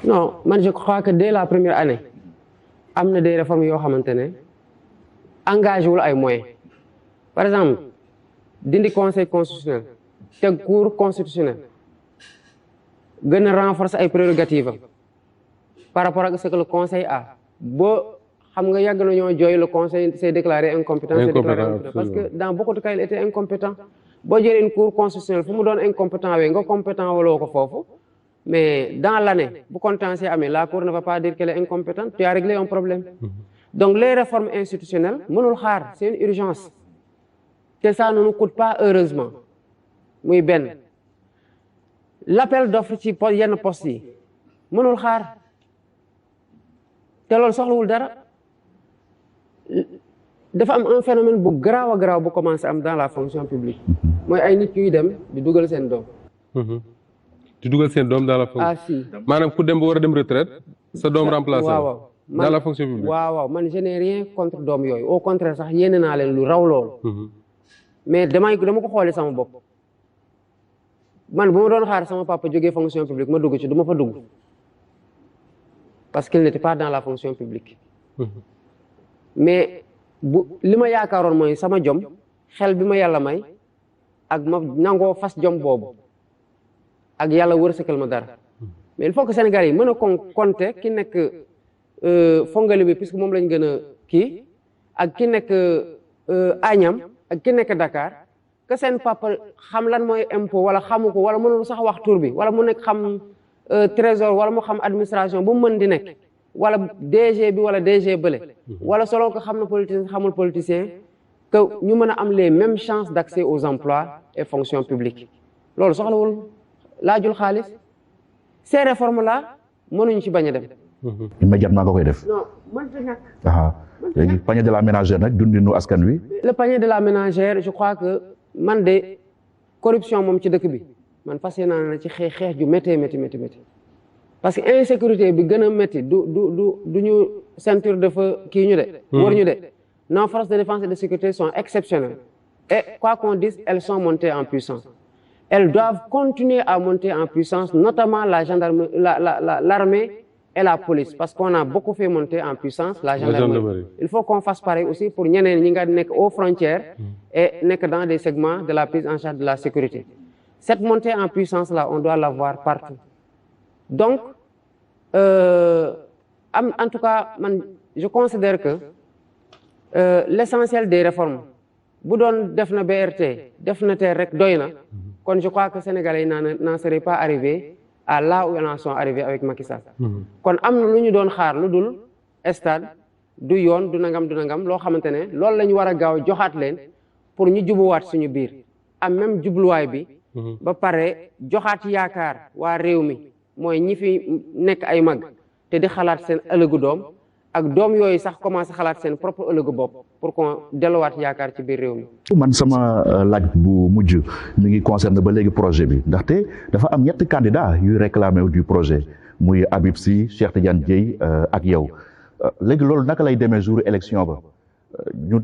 non man je crois que dès la première année am na des réformes yoo xamante ne engagé wul ay moyens par exemple dindi conseil constitutionnel teg cour constitutionnel gën a renforcer ay prérogatives am par rapport ak ce que le conseil a boo xam nga yàgg nañoo jooy le conseil s'est déclaré incompétent parce que dans beaucoup de cas il était incompétent boo jëlee une cour constitutionnelle fu mu doon incompétent wee nga compétent waloo ko foofu mais dans l'année bu contentieux amee la cour ne va pas dire qu'elle est incompétente tu as réglé un problème donc les réformes institutionnelles mënul xaar c'est une urgence te ça ne nous coûte pas heureusement muy benn l'appel d'offre ci yenn postes yi mënul xaar te loolu soxlawul dara dafa am un phénomène bu garaaw a garaaw bu commencé am dans la fonction publique mooy ay nit yuy dem di dugal seen doom di dugal seen doom dans la fonction. Ah si. maanaam ku dem ba war a dem retraite sa doom remplacé. waaw dans la fonction publique. waaw man je n'ai rien contre doom yooyu au contraire sax yéene naa leen lu raw loolu. mais dama ko xoolee sama bopp. man bu ma doon xaar sama papa jógee fonction publique ma dugg ci du ma fa dugg. parce qu'il n'était pas dans la fonction publique. mais li ma yaakaaroon mooy sama jom xel bi ma yàlla may ak ma nangoo fas jom boobu. ak yàlla wërsëgal ma dara mais il faut que Sénégal yi mën a compter ki nekk Fongolimbi bi puisque moom lañ gën a kii ak ki nekk Agnam ak ki nekk Dakar que seen papa xam lan mooy impôt wala xamu ko wala mënul sax wax tur bi wala mu nekk xam trésor wala mu xam administration bu mu mën di nekk wala DG bi wala DG bële wala solo ko xam na politicien xamul politicien que ñu mën a am les mêmes chances d'accès aux emplois et fonctions publiques loolu soxlawul laajul xaalis ces réformes là mënuñu ci bañ a dem. immédiatement nga koy def. non mënta ñàkk. léegi panier de la ménagère nag dundinu askan wi. le panier de la ménagère je crois que man de corruption moom ci dëkk bi man fas yéene naa ci xeex ju métti parce que insécurité bi gën a métti du ñu ceinture de feu kii ñu de. war ñu de nos forces de défense et de sécurité sont exceptionnelles et quoi qu'on dise elles sont montées en puissance. Elles doivent continuer à monter en puissance, notamment la gendarmerie, l'armée et la police, parce qu'on a beaucoup fait monter en puissance la gendarmerie. Il faut qu'on fasse pareil aussi pour ñeneen ñi nga nekk aux frontières et nekk dans des segments de la prise en charge de la sécurité. Cette montée en puissance là, on doit l'avoir partout. Donc, en tout cas, je considère que l'essentiel des réformes, bu doon def na BRT def na TER rek doy na kon je crois que Sénégalais n'en seraient pas arrivés à là où ils en sont arrivés avec Macky Sall. kon am na lu ñu doon xaar lu dul stade du yoon du nangam loo xamante ne loolu la ñu war a gaaw joxaat leen pour ñu jubuwaat suñu biir am même jubluwaay bi. ba pare joxaat yaakaar waa réew mi mooy ñi fi nekk ay mag te di xalaat seen ëllëgu doom ak doom yooyu sax commencé xalaat seen propre ëllëgu bopp pour qu'on delluwaat yaakaar ci biir réew mi. man sama laaj bu mujj mi ngi concerne ba léegi projet bi ndaxte dafa am ñetti candidats yuy réclamer du projet muy Habib Sy Cheikh Tidiane Dièye ak yow léegi loolu naka lay demee jour élection ba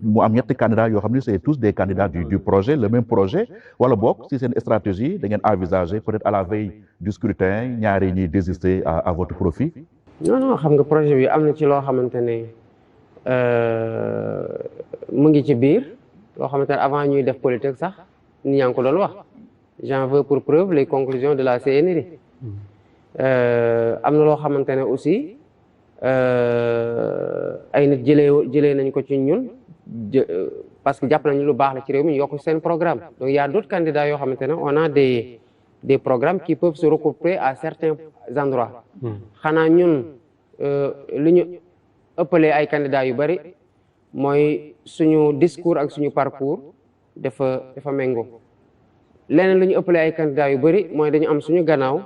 mu am ñetti candidats yoo xam ne c'est tous des candidats du projet le même projet wala boog si seen stratégie da ngeen envisager peut-être à la veille du scrutin ñaari ñuy désister à votre profit. non xam nga projet bi am na ci loo xamante ne mu ngi ci biir loo xamante ne avant ñuy def politique sax nit ñaa ngi ko doon wax j'en veux pour preuve les conclusions de la CNRI. am na loo xamante ne aussi ay nit jëlee nañ ko ci ñun parce que jàpp nañu lu baax la ci réew mi ñu yokk seen programme donc il y a d'autres candidats yoo xamante ne on a des programmes qui peuvent se recouper à certains endroits. xanaa ñun lu ñu ëppalee ay candidats yu bari mooy suñu discours ak suñu parcours dafa méngoo leneen lu ñu ëppalee ay candidats yu bari mooy dañu am suñu gannaaw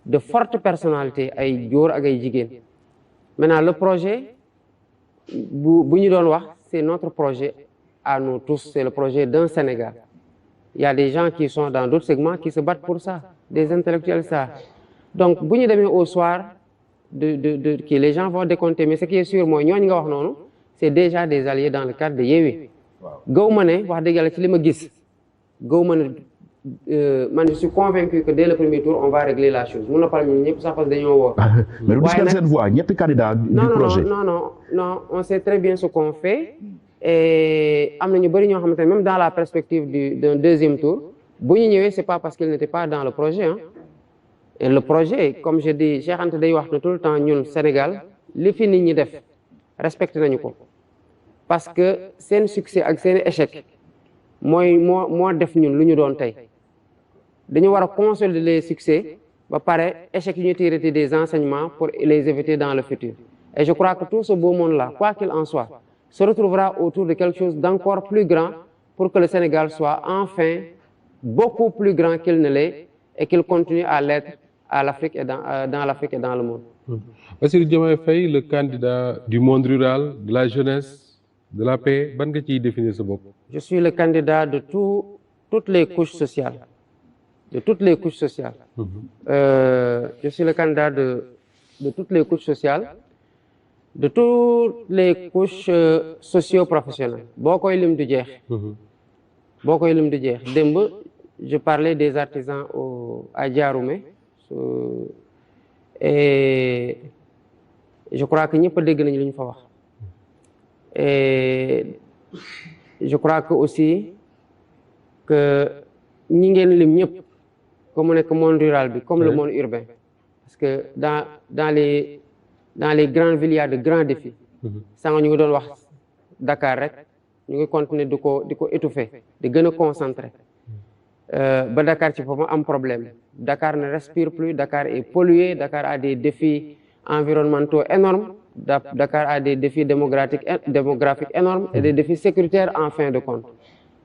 de fortes personnalités ay góor ak ay jigéen maintenant le projet bu ñu doon wax c'est notre projet à nous tous c'est le projet d'un Sénégal. Il y a des gens qui sont dans d'autres segments qui se battent pour ça, des intellectuels ça. Donc, si nous sommes au soir, les gens vont décompter. Mais ce qui est sûr, moi, c'est déjà des alliés dans le cadre de Yewwi. Je suis convaincu que dès le premier tour, on va régler la chose. Nous ne parlons pas de ça parce que mais vous dites cette voix, il y a des candidats du projet. Non, on sait très bien ce qu'on fait. Et même dans la perspective d'un deuxième tour, ce n'est pas parce qu'il n'était pas dans le projet. Hein. Et le projet, comme je dis, Cheikh Anta day wax tout le temps, nous, Sénégal, li fi nit ñi def respecté nañu ko. Parce que seen succès ak seen échec moo def ñun lu ñu doon tey. Dañu war a consolider les succès ba pare échec yi ñu tiré des enseignements pour les éviter dans le futur. Et je crois que tout ce beau monde-là, quoi qu'il en soit, se retrouvera autour de quelque chose d'encore plus grand pour que le Sénégal soit enfin beaucoup plus grand qu'il ne l'est et qu'il continue à l'être à l'Afrique et dans l'Afrique et dans le monde. Bassirou Diomaye Faye, le candidat du monde rural, de la jeunesse, de la paix, ban nga ciy définir sa bopp? Je suis le candidat de toutes les couches sociales. De toutes les couches sociales. Je suis le candidat de toutes les couches sociales. De toutes les couches socio-professionnelles. Bokoy lim du jeex. Bokoy lim du jeex. Demb, je parlais des artisans à Diaroumé. Et je crois que ñëpp dégg nañu li ñu fa wax. Et je crois que aussi que ñi ngeen lim ñëpp comme mu nekk monde rural bi comme le monde urbain. Parce que dans les dans les grandes villes il y a de grands défis. sànq ñu ngi doon wax Dakar rek ñu ngi continuer di ko étouffer di gën a concentrer ba Dakar ci boppam am problème. Dakar ne respire plus, Dakar est pollué, Dakar a des défis environnementaux énormes, Dakar a des défis démographiques énormes et des défis sécuritaires en fin de compte.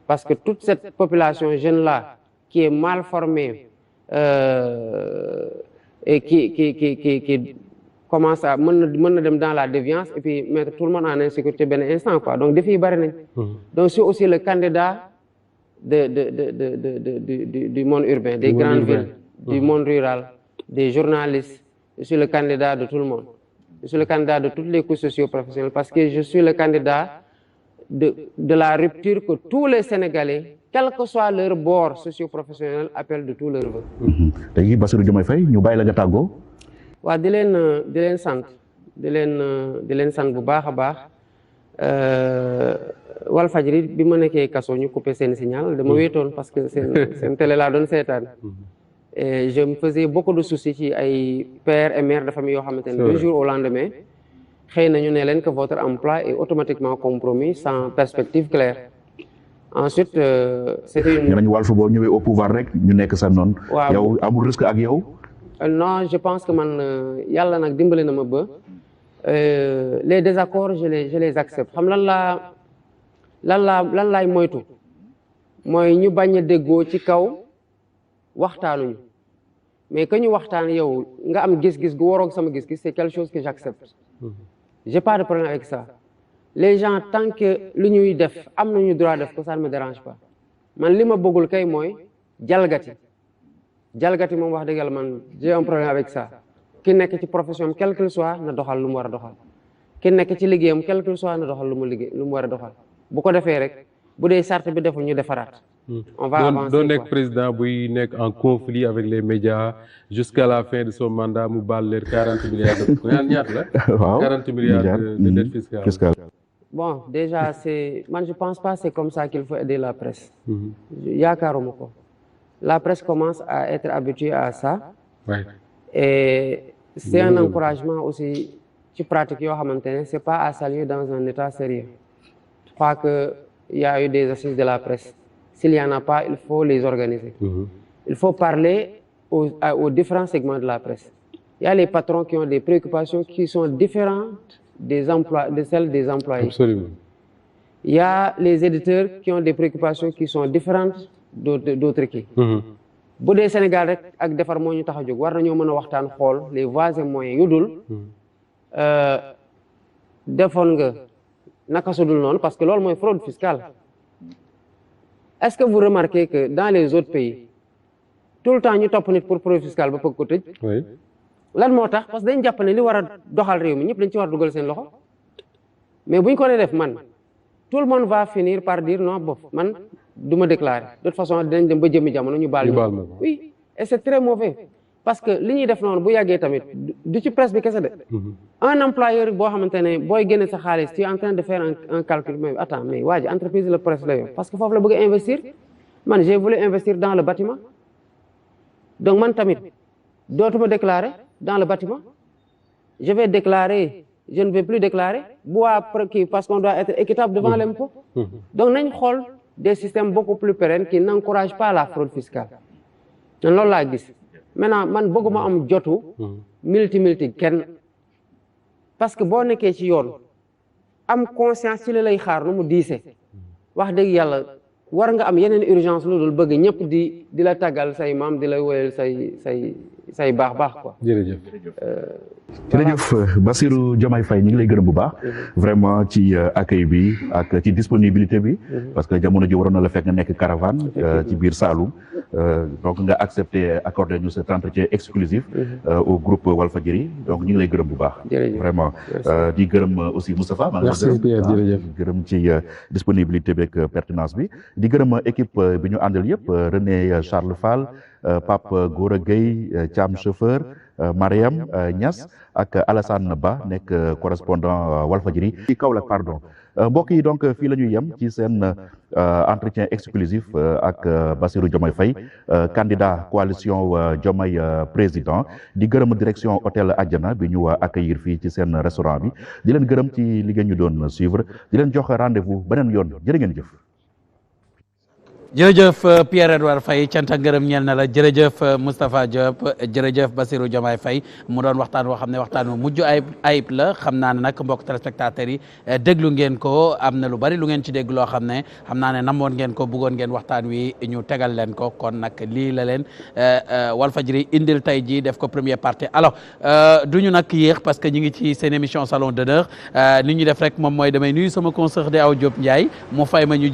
Parce que toute cette population jeune-là qui est mal formée et qui commence à mën dem dans la déviance et puis mettre tout le monde en insécurité benn instant quoi. Donc défis yi bari nañ. Donc c'est aussi le candidat du monde urbain, des grandes villes, du monde rural, des journalistes. Je suis le candidat de tout le monde. Je suis le candidat de toutes les couches socio-professionnelles parce que je suis le candidat de la rupture que tous les Sénégalais, quel que soit leur bord socio-professionnel, appellent de tout leur vœu. léegi Bassirou Diomaye Faye ñu bàyyi la nga tàggoo. waaw di leen sant di leen sant bu baax a baax. Walfadjri bi ma nekkee kaso ñu coupé seen signal dama wéetoon parce que seen télé laa doon seetaan et je me faisais beaucoup de soucis ci ay pères et mères de famille yoo xamante ne 2 jours au lendemain xëy na ñu ne leen que votre emploi est automatiquement compromis sans perspective claire. Ensuite c'était une. ñu Walf boo ñëwee au pouvoir rek ñu nekk sa noonu. waaw yow amul risque ak yow. non je pense que man yàlla nag dimbali na ma ba les désaccords je les accepte xam lan laay moytu mooy ñu bañ a déggoo ci kaw waxtaanuñu mais que ñu waxtaan yow nga am gis-gis gu waroog sama gis-gis c'est quelque chose que j'accepte. J'ai pas de problème avec ça. Les gens tant que lu ñuy def am nañu droit def ko ça ne me dérange pas man li ma bëggul kay mooy jalgati moom wax dëgg yàlla man j'ai un problème avec ça. Ki nekk ci profession quel qu'il soit na doxal lu mu war a doxal ki nekk ci liggéeyam quel qu'il soit na doxal lu mu war a doxal bu ko defee rek bu dee charte bi deful ñu defaraat. On va avancer doo nekk président buy nekk en conflit avec les médias jusqu'à la fin de son mandat mu baal leen 40 milliards de ñaata la. waaw 40 milliards de dette fiscale. Bon déjà man je pense pas c'est comme ça qu'il faut aider la presse. yaakaaruma ko la presse commence à être habituée à ça. Ouais. Et c'est un encouragement aussi ci pratique yoo xamante ne c'est pas à saluer dans un état sérieux. Je crois que il y a eu des assises de la presse. S'il y en a pas, il faut les organiser. Il faut parler aux différents segments de la presse. Il y a les patrons qui ont des préoccupations qui sont différentes de celles des employés. Absolument. Il y a les éditeurs qui ont des préoccupations qui sont différentes d'autres kii. bu dee Sénégal rek ak defar moo ñu tax a jóg war nañoo mën a waxtaan xool les voies et moyens yu dul defoon nga naka su dul noonu parce que loolu mooy fraude fiscale. Est-ce que vous remarquez que dans les autres pays tout le temps ñu topp nit pour fraude fiscale ba bëgg ko tëj. Oui. Lan moo tax parce que dañ jàpp ne li war a doxal réew mi ñëpp dañ ci war a dugal seen loxo mais buñ ko dee def man tout le monde va finir par dire non bof man du ma déclarer de toute façon dinañ dem ba jëmmi jamono ñu baal ñu. Oui et c'est très mauvais parce que li ñuy def noonu bu yàggee tamit du ci presse bi kese de. Un employeur boo xamante ne booy génne sa xaalis tu es en train de faire un calcul mais attends mais waa ji entreprise la presse la yow parce que foofu la bëgg a investir man j'ai voulu investir dans le bâtiment donc man tamit dootuma déclarer dans le bâtiment je vais déclarer je ne vais plus déclarer bu waa parce qu'on doit être équitable devant l'impôt. Donc nañ xool des systèmes beaucoup plus pérennes qui n'encouragent pas la fraude fiscale. man loolu laa gis maintenant man bëgguma am jotu multi kenn parce que boo nekkee ci yoon am conscience ci li lay xaar nu mu diise wax dëgg yàlla war nga am yeneen urgence lu dul bëgg ñëpp di la tàggal say maam di la woyal say baax quoi. jërëjëf. jërëjëf Bassirou Diomaye Faye ñu ngi lay gërëm bu baax vraiment ci accueil bi ak ci disponibilité bi parce que jamono ji waroon na la fekk nga nekk caravane ci biir Saloum donc nga accepté accordé ñu cet entretien exclusif au groupe Walfadjri donc ñu ngi lay gërëm bu baax vraiment di gërëm aussi Moustapha maa ngi gërëm ci disponibilité bi ak pertinence bi di gërëm équipe bi ñu àndal yëpp René Charles Fall Pape Gora Gueye Thiam chauffeur Mariam Niass ak Alassane Ba nekk correspondant Walfadjri ci Kaolack pardon mbokk yi donc fii la ñuy yem ci seen entretien exclusif ak Bassirou Diomaye Faye candidat coalition Diomaye président di gërëm direction hôtel Adjana bi ñu accueillir fii ci seen restaurant bi di leen gërëm ci li ngeen ñu doon suivre di leen jox rendez-vous beneen yoon jërë ngeen jëf. jërëjëf Pierre-Edouard Faye cant ak ngërëm ñeel na la jërëjëf Moustapha Diop jërëjëf Bassirou Diomaye Faye mu doon waxtaan woo xam ne waxtaan wu mujj ayib la xam naa ne nag mbokk téléspectateurs yi déglu ngeen ko am na lu bari lu ngeen ci dégg loo xam ne xam naa ne namoon ngeen ko bëggoon ngeen waxtaan wi ñu tegal leen ko kon nag lii la leen Walfadjri indil tey jii def ko première partie alors du ñu nag yéex parce que ñu ngi ci seen émission salon d'honneur ni ñu def rek moom mooy damay nuyu sama consoeur de Aw Diop Ndiaye mu fay ma ñu